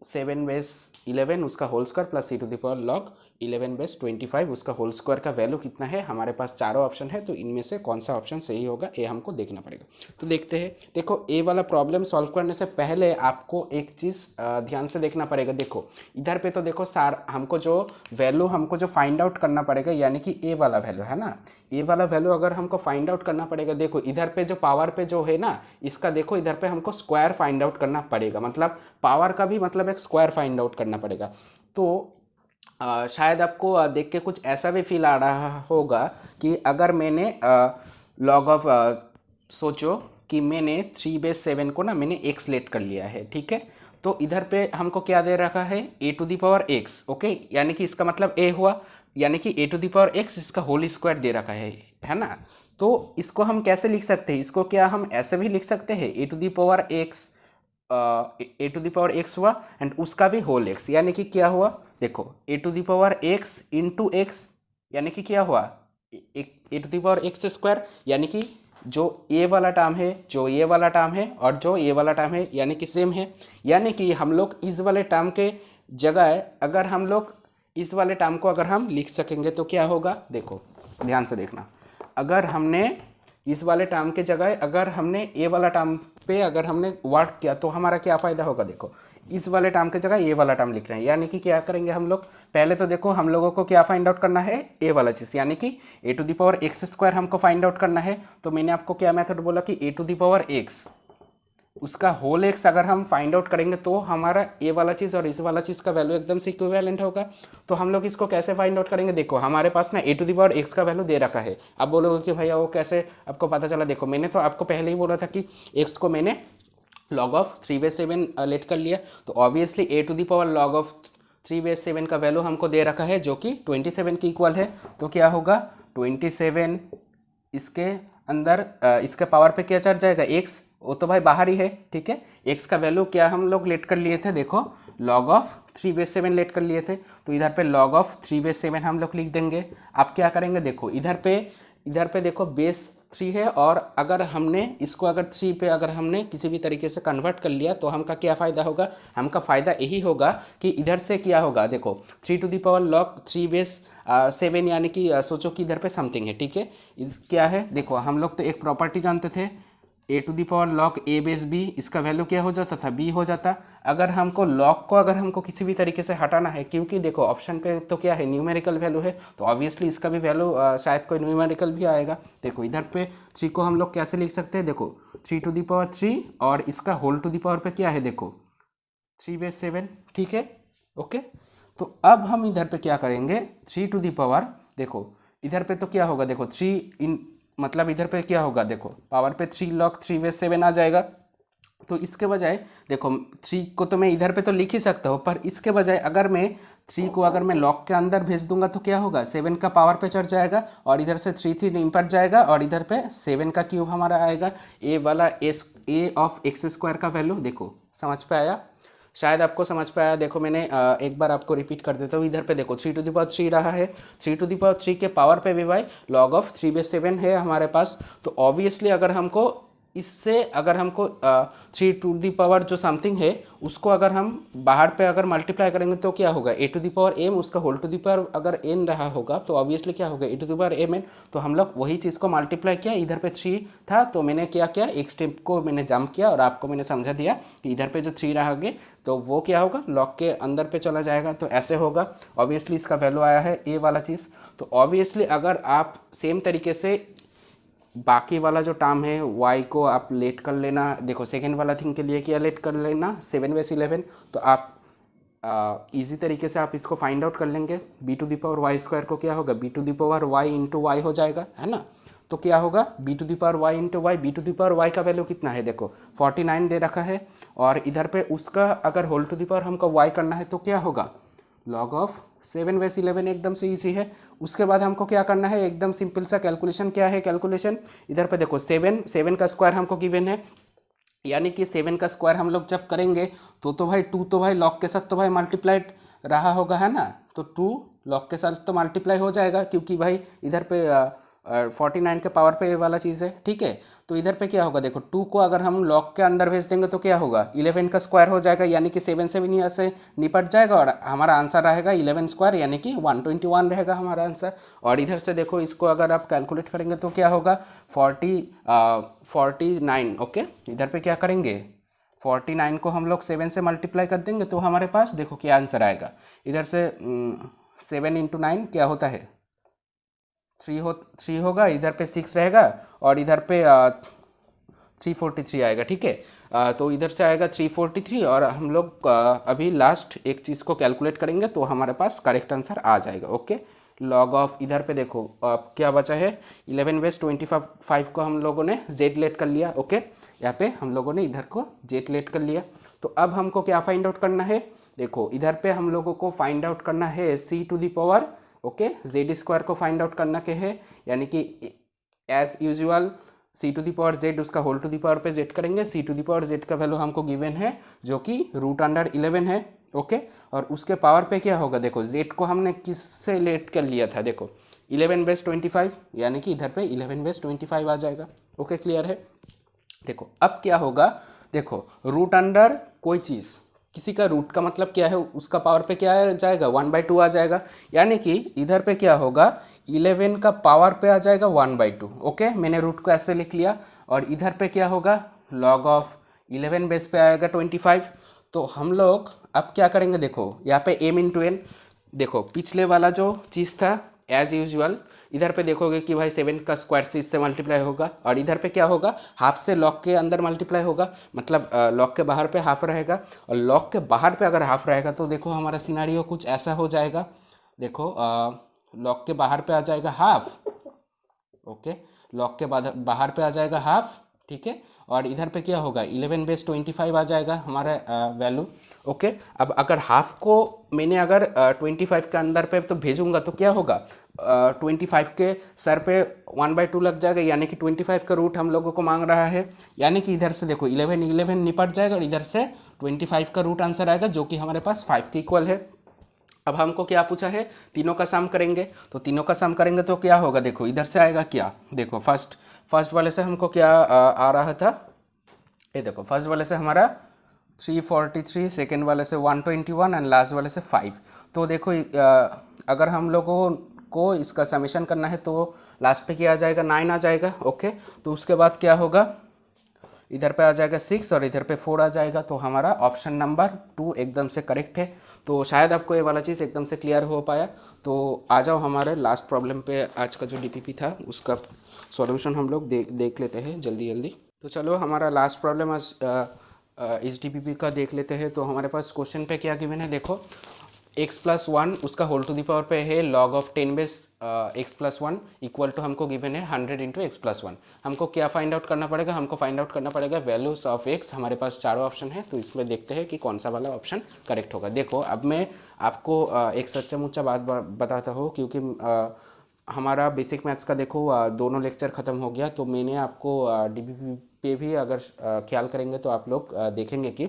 7/11 उसका होल स्क्वायर प्लस c⁻log 11/25 उसका होल स्क्वायर का वैल्यू कितना है। हमारे पास चारों ऑप्शन है, तो इनमें से कौन सा ऑप्शन सही होगा ये हमको देखना पड़ेगा। तो देखते हैं। देखो ए वाला प्रॉब्लम सॉल्व करने से पहले आपको एक चीज़ ध्यान से देखना पड़ेगा। देखो इधर पे तो देखो हमको जो फाइंड आउट करना पड़ेगा, यानी कि ए वाला वैल्यू है ना, ए वाला वैल्यू अगर हमको फाइंड आउट करना पड़ेगा। देखो इधर पे जो पावर पे जो है ना, इसका देखो इधर पे हमको स्क्वायर फाइंड आउट करना पड़ेगा, मतलब पावर का भी मतलब एक स्क्वायर फाइंड आउट करना पड़ेगा। तो शायद आपको देख के कुछ ऐसा भी फील आ रहा होगा कि अगर मैंने लॉग ऑफ सोचो कि मैंने 3/7 को ना मैंने x लेट कर लिया है, ठीक है। तो इधर पे हमको क्या दे रखा है a⁻x, ओके, यानी कि इसका मतलब a हुआ, यानी कि a⁻x इसका होल स्क्वायर दे रखा है ना। तो इसको हम कैसे लिख सकते हैं, इसको क्या हम ऐसे भी लिख सकते हैं a⁻x हुआ एंड उसका भी होल x, यानी कि क्या हुआ, देखो a⁻x इंटू x यानी कि क्या हुआ a⁻x², यानी कि जो ये वाला टर्म है, जो ये वाला टर्म है और जो ये वाला टर्म है, यानी कि सेम है। यानी कि हम लोग इस वाले टर्म के जगह अगर हम लोग इस वाले टर्म को अगर हम लिख सकेंगे तो क्या होगा, देखो ध्यान से देखना। अगर हमने इस वाले टर्म के जगह अगर हमने ए वाला टर्म पे अगर हमने वर्क किया तो हमारा क्या फ़ायदा होगा। देखो इस वाले टर्म के जगह ये वाला टर्म लिख रहे हैं, यानी कि क्या करेंगे हम लोग, पहले तो देखो हम लोगों को क्या फाइंड आउट करना है, ए वाला चीज़, यानी कि a⁻x² हमको फाइंड आउट करना है। तो मैंने आपको क्या मेथड बोला कि a⁻x उसका होल x अगर हम फाइंड आउट करेंगे तो हमारा ए वाला चीज़ और इस वाला चीज़ का वैल्यू एकदम से इक्विवेलेंट होगा। तो हम लोग इसको कैसे फाइंड आउट करेंगे, देखो हमारे पास ना a⁻x का वैल्यू दे रखा है। अब बोलोगे कि भैया वो कैसे आपको पता चला, देखो मैंने तो आपको पहले ही बोला था कि x को मैंने log ऑफ 3/7 लेट कर लिया। तो ऑब्वियसली a⁻log ऑफ 3/7 का वैल्यू हमको दे रखा है जो कि 27 के इक्वल है। तो क्या होगा 27, इसके अंदर इसके पावर पे क्या चढ़ जाएगा x, वो तो भाई बाहर ही है, ठीक है। x का वैल्यू क्या हम लोग लेट कर लिए थे, देखो log ऑफ 3/7 लेट कर लिए थे। तो इधर पे log ऑफ 3/7 हम लोग लिख देंगे। आप क्या करेंगे, देखो इधर पे देखो बेस 3 है और अगर हमने इसको अगर 3 पे अगर हमने किसी भी तरीके से कन्वर्ट कर लिया तो हमका क्या फ़ायदा होगा, हमका फ़ायदा यही होगा कि इधर से क्या होगा, देखो 3⁻log 3/7 यानी कि सोचो कि इधर पे समथिंग है, ठीक है। क्या है, देखो हम लोग तो एक प्रॉपर्टी जानते थे a to the power log a base b, इसका वैल्यू क्या हो जाता था, बी हो जाता। अगर हमको लॉग को अगर हमको किसी भी तरीके से हटाना है, क्योंकि देखो ऑप्शन पे तो क्या है, न्यूमेरिकल वैल्यू है, तो ऑब्वियसली इसका भी वैल्यू शायद कोई न्यूमेरिकल भी आएगा। देखो इधर पे 3 को हम लोग कैसे लिख सकते हैं, देखो 3 टू दी पावर 3 और इसका होल टू दी पावर पे क्या है, देखो 3 बेस 7, ठीक है ओके। तो अब हम इधर पे क्या करेंगे, 3 टू दी पावर, देखो इधर पे तो क्या होगा, देखो 3 इन मतलब इधर पे क्या होगा, देखो पावर पे 3 लॉग 3 बेस 7 आ जाएगा। तो इसके बजाय देखो 3 को तो मैं इधर पे तो लिख ही सकता हूँ, पर इसके बजाय अगर मैं 3 को अगर मैं लॉग के अंदर भेज दूंगा तो क्या होगा, 7 का पावर पे चढ़ जाएगा और इधर से 3 निपट जाएगा और इधर पे 7 का क्यूब हमारा आएगा। ए वाला ए ऑफ एक्स स्क्वायर का वैल्यू देखो समझ पे आया, शायद आपको समझ पे आया। देखो मैंने एक बार आपको रिपीट कर देता हूँ। इधर पे देखो 3 टू द पावर 3 रहा है, 3 टू द पावर 3 के पावर पे भी भाई लॉग ऑफ 3 बेस 7 है हमारे पास। तो ऑब्वियसली अगर हमको इससे अगर हमको 3 टू दी पावर जो समथिंग है उसको अगर हम बाहर पे अगर मल्टीप्लाई करेंगे तो क्या होगा, a to the power m, उसका होल टू दी पावर अगर एन रहा होगा तो ऑब्वियसली क्या होगा, a to the power m n. तो हम लोग वही चीज़ को मल्टीप्लाई किया, इधर पे 3 था तो मैंने क्या किया, एक स्टेप को मैंने जंप किया और आपको मैंने समझा दिया कि इधर पे जो 3 रहोगे तो वो क्या होगा, लॉग के अंदर पे चला जाएगा। तो ऐसे होगा, ऑब्वियसली इसका वैल्यू आया है ए वाला चीज़। तो ऑब्वियसली अगर आप सेम तरीके से बाकी वाला जो टर्म है y को आप लेट कर लेना, देखो सेकेंड वाला थिंग के लिए क्या लेट कर लेना, 7 बेस 11, तो आप इजी तरीके से आप इसको फाइंड आउट कर लेंगे। B to the power y square को क्या होगा, b to the power y into y हो जाएगा, है ना। तो क्या होगा, b to the power y into y, b to the power y का वैल्यू कितना है, देखो 49 दे रखा है और इधर पे उसका अगर होल टू दी पावर हमको वाई करना है तो क्या होगा, लॉग ऑफ 7 बेस 11, एकदम से ईजी है। उसके बाद हमको क्या करना है, एकदम सिंपल सा कैलकुलेशन, क्या है कैलकुलेशन, इधर पे देखो 7 का स्क्वायर हमको गिवन है, यानी कि 7 का स्क्वायर हम लोग जब करेंगे तो भाई 2 तो भाई लॉग के साथ तो भाई मल्टीप्लाइड रहा होगा, है ना। तो 2 लॉग के साथ तो मल्टीप्लाई हो जाएगा क्योंकि भाई इधर पे 49 के पावर पे ये वाला चीज़ है, ठीक है। तो इधर पे क्या होगा, देखो 2 को अगर हम लॉग के अंदर भेज देंगे तो क्या होगा, 11 का स्क्वायर हो जाएगा, यानी कि 7 से भी यहाँ से निपट जाएगा और हमारा आंसर रहेगा 11 स्क्वायर, यानी कि 121 रहेगा हमारा आंसर। और इधर से देखो इसको अगर आप कैलकुलेट करेंगे तो क्या होगा, 49, ओके। इधर पे क्या करेंगे, 49 को हम लोग 7 से मल्टीप्लाई कर देंगे तो हमारे पास देखो क्या आंसर आएगा, इधर से 7 इंटू 9 क्या होता है, 3 होगा, इधर पे 6 रहेगा और इधर पे 343 आएगा, ठीक है। तो इधर से आएगा 343 और हम लोग अभी लास्ट एक चीज़ को कैलकुलेट करेंगे तो हमारे पास करेक्ट आंसर आ जाएगा, ओके। लॉग ऑफ इधर पे देखो क्या बचा है, 11 बेस 25 को हम लोगों ने जेड लेट कर लिया, ओके। यहाँ पे हम लोगों ने इधर को जेड लेट कर लिया। तो अब हमको क्या फाइंड आउट करना है, देखो इधर पे हम लोगों को फाइंड आउट करना है c to the power, okay, z square को फाइंड आउट करना के है, यानी कि as usual c to the power z उसका होल टू दी पावर पे जेड करेंगे। C to the power z का वैल्यू हमको गिवन है जो कि √11 है, ओके। और उसके पावर पे क्या होगा, देखो जेड को हमने किससे लेट कर लिया था, देखो 11 बेस 25, यानी कि इधर पे 11 बेस 25 आ जाएगा, ओके क्लियर है। देखो अब क्या होगा, देखो √, कोई चीज़ किसी का रूट का मतलब क्या है, उसका पावर पे क्या आ जाएगा, 1/2 आ जाएगा, यानी कि इधर पे क्या होगा, 11 का पावर पे आ जाएगा 1/2, ओके। मैंने रूट को ऐसे लिख लिया और इधर पे क्या होगा, लॉग ऑफ 11 बेस पे आएगा 25। तो हम लोग अब क्या करेंगे, देखो यहाँ पे m इंटू एन, देखो पिछले वाला जो चीज़ था एज यूजुअल, इधर पे देखोगे कि भाई 7 का स्क्वायर से इससे मल्टीप्लाई होगा और इधर पे क्या होगा, हाफ से लॉग के अंदर मल्टीप्लाई होगा, मतलब लॉग के बाहर पे हाफ रहेगा और लॉग के बाहर पे अगर हाफ रहेगा तो देखो हमारा सिनारियो कुछ ऐसा हो जाएगा। देखो लॉग के बाहर पे आ जाएगा हाफ, ओके, लॉग के बाहर पे आ जाएगा हाफ, ठीक है। और इधर पे क्या होगा, 11 बेस 25 आ जाएगा हमारा वैल्यू, ओके। अब अगर हाफ को मैंने अगर 25 के अंदर पे तो भेजूंगा तो क्या होगा, 25 के सर पे 1/2 लग जाएगा, यानी कि 25 का रूट हम लोगों को मांग रहा है, यानी कि इधर से देखो 11 निपट जाएगा और इधर से 25 का रूट आंसर आएगा जो कि हमारे पास 5 के इक्वल है। अब हमको क्या पूछा है, तीनों का सम करेंगे, तो तीनों का सम करेंगे तो क्या होगा, देखो इधर से आएगा क्या, देखो फर्स्ट वाले से हमको क्या आ रहा था, ये देखो फर्स्ट वाले से हमारा 343, सेकेंड वाले से 121 एंड लास्ट वाले से 5। तो देखो अगर हम लोगों को इसका समेशन करना है तो लास्ट पे क्या आ जाएगा, 9 आ जाएगा, ओके। तो उसके बाद क्या होगा, इधर पे आ जाएगा 6 और इधर पे 4 आ जाएगा। तो हमारा ऑप्शन नंबर 2 एकदम से करेक्ट है। तो शायद आपको ये वाला चीज़ एकदम से क्लियर हो पाया। तो आ जाओ हमारे लास्ट प्रॉब्लम पे। आज का जो डीपीपी था उसका सॉल्यूशन हम लोग देख लेते हैं जल्दी जल्दी। तो चलो हमारा लास्ट प्रॉब्लम आज इस डीपीपी का देख लेते हैं। तो हमारे पास क्वेश्चन पे क्या गिवन है, देखो x+1 उसका होल टू द पावर पे है log of 10 base x+1 equal to हमको गिवन है 100 इंटू x+1। हमको क्या फाइंड आउट करना पड़ेगा, हमको फाइंड आउट करना पड़ेगा वैल्यूज ऑफ x। हमारे पास चारों ऑप्शन है, तो इसमें देखते हैं कि कौन सा वाला ऑप्शन करेक्ट होगा। देखो अब मैं आपको एक सच्चा मुच्चा बात बताता हूँ, क्योंकि हमारा बेसिक मैथ्स का देखो दोनों लेक्चर ख़त्म हो गया। तो मैंने आपको डीपीपी पे भी अगर ख्याल करेंगे तो आप लोग देखेंगे कि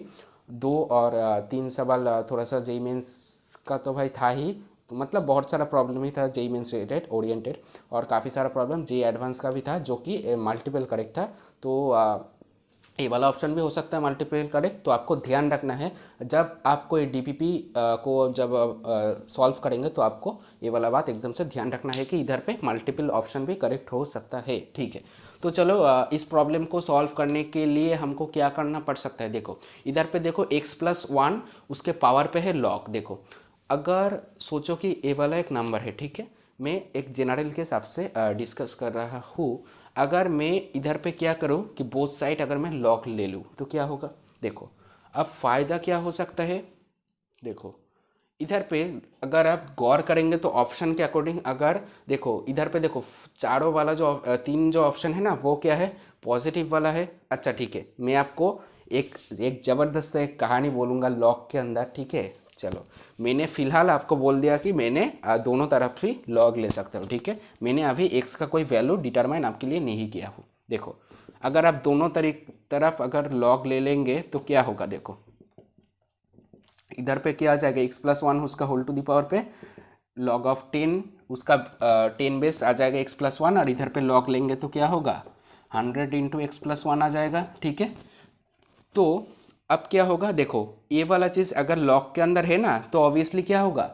2 और 3 सवाल थोड़ा सा जेईई मेंस का तो भाई था ही, तो मतलब बहुत सारा प्रॉब्लम ही था जेईई मेंस रिलेटेड ओरिएंटेड, और काफ़ी सारा प्रॉब्लम जेईई एडवांस का भी था जो कि मल्टीपल करेक्ट था। तो ये वाला ऑप्शन भी हो सकता है मल्टीपल करेक्ट। तो आपको ध्यान रखना है जब आप कोई डीपीपी को जब सॉल्व करेंगे तो आपको ये वाला बात एकदम से ध्यान रखना है कि इधर पे मल्टीपल ऑप्शन भी करेक्ट हो सकता है, ठीक है। तो चलो इस प्रॉब्लम को सॉल्व करने के लिए हमको क्या करना पड़ सकता है। देखो इधर पे देखो x+1 उसके पावर पे है लॉग। देखो अगर सोचो कि ये वाला एक नंबर है, ठीक है, मैं एक जनरल के हिसाब से डिस्कस कर रहा हूँ। अगर मैं इधर पे क्या करूँ कि बोथ साइड अगर मैं लॉग ले लूँ तो क्या होगा। देखो अब फ़ायदा क्या हो सकता है। देखो इधर पे अगर आप गौर करेंगे तो ऑप्शन के अकॉर्डिंग अगर देखो इधर पे देखो चारों वाला जो 3 जो ऑप्शन है ना वो क्या है, पॉजिटिव वाला है। अच्छा ठीक है, मैं आपको एक ज़बरदस्त एक कहानी बोलूँगा लॉग के अंदर, ठीक है। चलो मैंने फ़िलहाल आपको बोल दिया कि मैंने दोनों तरफ ही लॉग ले सकता हूँ, ठीक है। मैंने अभी x का कोई वैल्यू डिटरमाइन आपके लिए नहीं किया हूँ। देखो अगर आप दोनों तरफ अगर लॉग ले लेंगे तो क्या होगा। देखो इधर पे क्या आ जाएगा, x+1 उसका होल टू द पावर पे log ऑफ 10 उसका 10 बेस आ जाएगा x+1, और इधर पे log लेंगे तो क्या होगा 100 इंटू x+1 आ जाएगा, ठीक है। तो अब क्या होगा, देखो ये वाला चीज़ अगर लॉग के अंदर है ना तो ऑब्वियसली क्या होगा,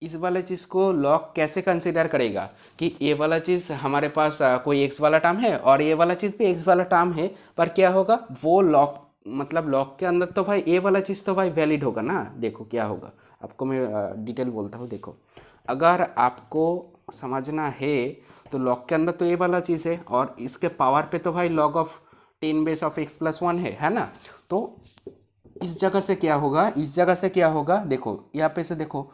इस वाले चीज़ को लॉग कैसे कंसिडर करेगा कि ये वाला चीज़ हमारे पास कोई x वाला टर्म है और ये वाला चीज़ भी x वाला टर्म है, पर क्या होगा वो लॉग मतलब लॉग के अंदर तो भाई ये वाला चीज़ तो भाई वैलिड होगा ना। देखो क्या होगा आपको मैं डिटेल बोलता हूँ। देखो अगर आपको समझना है तो लॉग के अंदर तो ये वाला चीज़ है और इसके पावर पे तो भाई log of 10 base of x+1 है ना। तो इस जगह से क्या होगा, इस जगह से क्या होगा, देखो यहाँ पे से देखो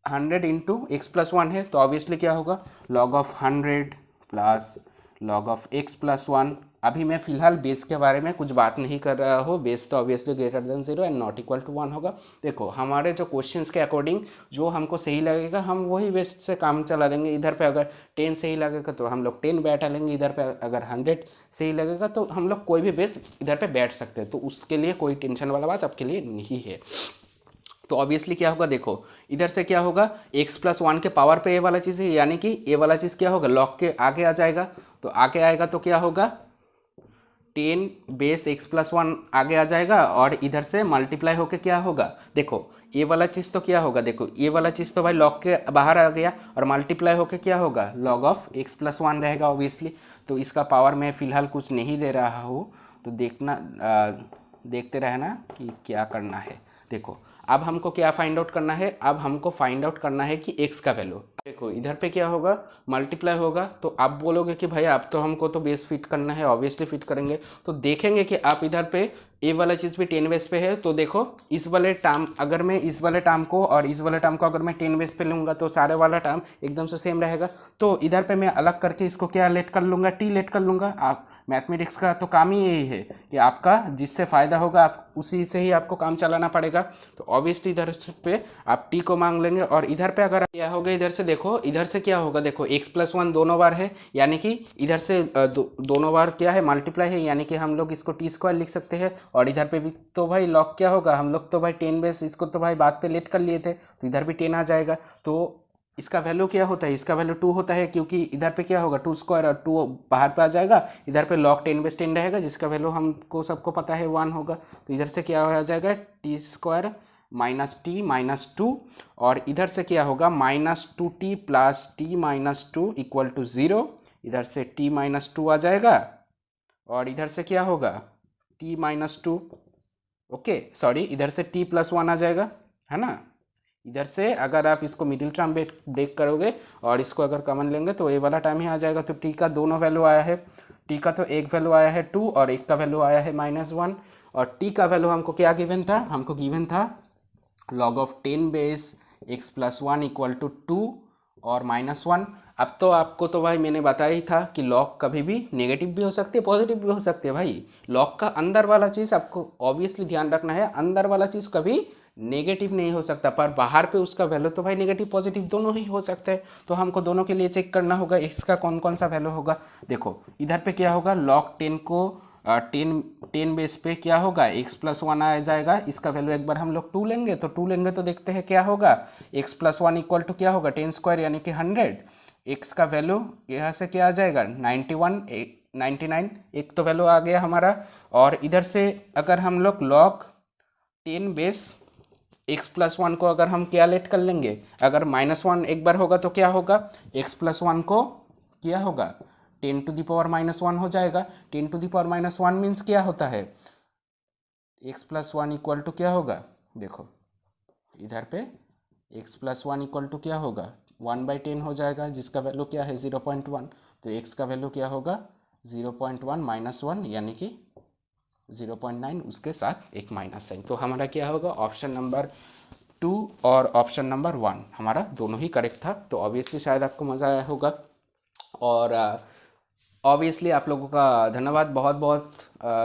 100 इंटू x+1 है तो ऑब्वियसली क्या होगा log of 100 plus log of x+1। अभी मैं फिलहाल बेस के बारे में कुछ बात नहीं कर रहा हूँ, बेस तो obviously greater than 0 and not equal to 1 होगा। देखो हमारे जो क्वेश्चंस के अकॉर्डिंग जो हमको सही लगेगा हम वही बेस से काम चला लेंगे। इधर पे अगर 10 सही लगेगा तो हम लोग 10 बैठा लेंगे, इधर पे अगर 100 सही लगेगा तो हम लोग कोई भी बेस इधर पे बैठ सकते हैं। तो उसके लिए कोई टेंशन वाला बात आपके लिए नहीं है। तो ऑब्वियसली क्या होगा, देखो इधर से क्या होगा x+1 के पावर पे ये वाला चीज़ है, यानी कि ये वाला चीज़ क्या होगा लॉग के आगे आ जाएगा। तो आगे आएगा तो क्या होगा 10 बेस x+1 आगे आ जाएगा और इधर से मल्टीप्लाई होके क्या होगा, देखो ये वाला चीज़ तो क्या होगा, देखो ये वाला चीज़ तो भाई लॉग के बाहर आ गया और मल्टीप्लाई होके क्या होगा log ऑफ x+1 रहेगा ऑब्वियसली। तो इसका पावर मैं फ़िलहाल कुछ नहीं दे रहा हूँ, तो देखते रहना कि क्या करना है। देखो अब हमको क्या फाइंड आउट करना है, अब हमको फाइंड आउट करना है कि x का वैल्यू। देखो इधर पे क्या होगा मल्टीप्लाई होगा, तो आप बोलोगे कि भाई अब तो हमको तो बेस फिट करना है, ऑब्वियसली फिट करेंगे। तो देखेंगे कि आप इधर पे ये वाला चीज़ भी 10 बेस पे है, तो देखो इस वाले टर्म अगर मैं इस वाले टर्म को और इस वाले टर्म को अगर मैं 10 बेस पे लूँगा तो सारे वाला टर्म एकदम से सेम रहेगा। तो इधर पे मैं अलग करके इसको क्या लेट कर लूँगा, टी लेट कर लूँगा। आप मैथमेटिक्स का तो काम ही यही है कि आपका जिससे फ़ायदा होगा आप उसी से ही आपको काम चलाना पड़ेगा। तो ऑब्वियसली इधर पे आप टी को मांग लेंगे और इधर पे अगर क्या होगा, इधर से देखो इधर से क्या होगा, देखो x+1 दोनों बार है यानी कि इधर से दोनों बार क्या है मल्टीप्लाई है, यानी कि हम लोग इसको t² लिख सकते हैं। और इधर पे भी तो भाई लॉग क्या होगा, हम लोग तो भाई 10 बेस इसको तो भाई बाद पे लेट कर लिए थे, तो इधर भी 10 आ जाएगा। तो इसका वैल्यू क्या होता है, इसका वैल्यू 2 होता है, क्योंकि इधर पे क्या होगा 2² और 2 बाहर पे आ जाएगा। इधर पे log 10 बेस 10 रहेगा जिसका वैल्यू हमको सबको पता है 1 होगा। तो इधर से क्या हो जाएगा t² माइनस टी माइनस 2, और इधर से क्या होगा -2t plus t minus 2 equal to 0। इधर से t माइनस 2 आ जाएगा और इधर से क्या होगा t-2, ओके सॉरी इधर से t+1 आ जाएगा, है ना। इधर से अगर आप इसको मिडिल टर्म ब्रेक करोगे और इसको अगर कॉमन लेंगे तो ये वाला टाइम ही आ जाएगा। तो t का दोनों वैल्यू आया है, t का तो एक वैल्यू आया है 2 और एक का वैल्यू आया है -1। और t का वैल्यू हमको क्या गिवन था, हमको गिवन था log of 10 base x+1 equal to 2 और -1। अब तो आपको तो भाई मैंने बताया ही था कि लॉग कभी भी नेगेटिव भी हो सकती है पॉजिटिव भी हो सकती है भाई। लॉग का अंदर वाला चीज़ आपको ऑब्वियसली ध्यान रखना है, अंदर वाला चीज़ कभी नेगेटिव नहीं हो सकता, पर बाहर पे उसका वैल्यू तो भाई नेगेटिव पॉजिटिव दोनों ही हो सकते हैं। तो हमको दोनों के लिए चेक करना होगा इसका कौन कौन सा वैल्यू होगा। देखो इधर पे क्या होगा, log 10 को 10 बेस पे क्या होगा x+1 आ जाएगा। इसका वैल्यू एक बार हम लोग 2 लेंगे, तो 2 लेंगे तो देखते हैं क्या होगा, x+1 इक्वल टू क्या होगा 10² यानी कि 100। x का वैल्यू यहाँ से क्या आ जाएगा 91 99, एक तो वैल्यू आ गया हमारा। और इधर से अगर हम लोग log 10 बेस x+1 को अगर हम क्या लेट कर लेंगे, अगर -1 एक बार होगा तो क्या होगा, x+1 को क्या होगा 10⁻⁻1 हो जाएगा। 10⁻⁻1 मीन्स क्या होता है, x+1 इक्वल टू क्या होगा, देखो इधर पे x+1 इक्वल टू क्या होगा 1/10 हो जाएगा, जिसका वैल्यू क्या है 0.1। तो x का वैल्यू क्या होगा 0.1 -1 यानी कि 0.9, उसके साथ एक माइनस साइन। तो हमारा क्या होगा ऑप्शन नंबर 2 और ऑप्शन नंबर 1 हमारा दोनों ही करेक्ट था। तो ऑब्वियसली शायद आपको मज़ा आया होगा। और ऑब्वियसली आप लोगों का धन्यवाद बहुत बहुत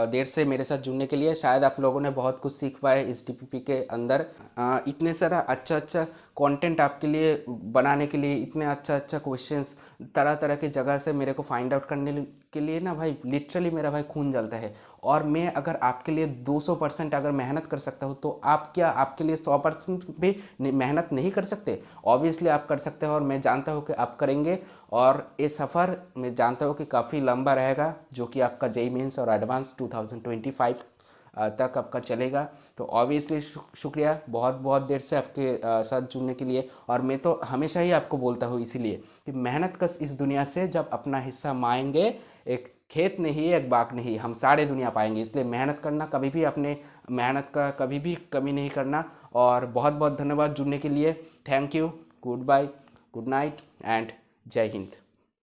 देर से मेरे साथ जुड़ने के लिए। शायद आप लोगों ने बहुत कुछ सीख पाए इस डीपीपी के अंदर। इतने सारा अच्छा अच्छा कंटेंट आपके लिए बनाने के लिए, इतने अच्छा अच्छा क्वेश्चंस तरह तरह के जगह से मेरे को फाइंड आउट करने के लिए ना भाई लिटरली मेरा भाई खून जलता है। और मैं अगर आपके लिए 200% अगर मेहनत कर सकता हूँ, तो आप क्या आपके लिए 100% भी मेहनत नहीं कर सकते? ऑब्वियसली आप कर सकते हो और मैं जानता हूँ कि आप करेंगे। और ये सफ़र मैं जानता हूँ कि काफ़ी लंबा रहेगा, जो कि आपका जेईई मेंस और एडवांस 2025 तक आपका चलेगा। तो ऑब्वियसली शुक्रिया बहुत बहुत देर से आपके साथ जुड़ने के लिए। और मैं तो हमेशा ही आपको बोलता हूँ इसीलिए कि मेहनत कश इस दुनिया से जब अपना हिस्सा माएंगे, एक खेत नहीं एक बाग नहीं, हम सारे दुनिया पाएंगे। इसलिए मेहनत करना, कभी भी अपने मेहनत का कभी भी कमी नहीं करना। और बहुत बहुत धन्यवाद जुड़ने के लिए। Thank you, goodbye, good night and जय हिंद।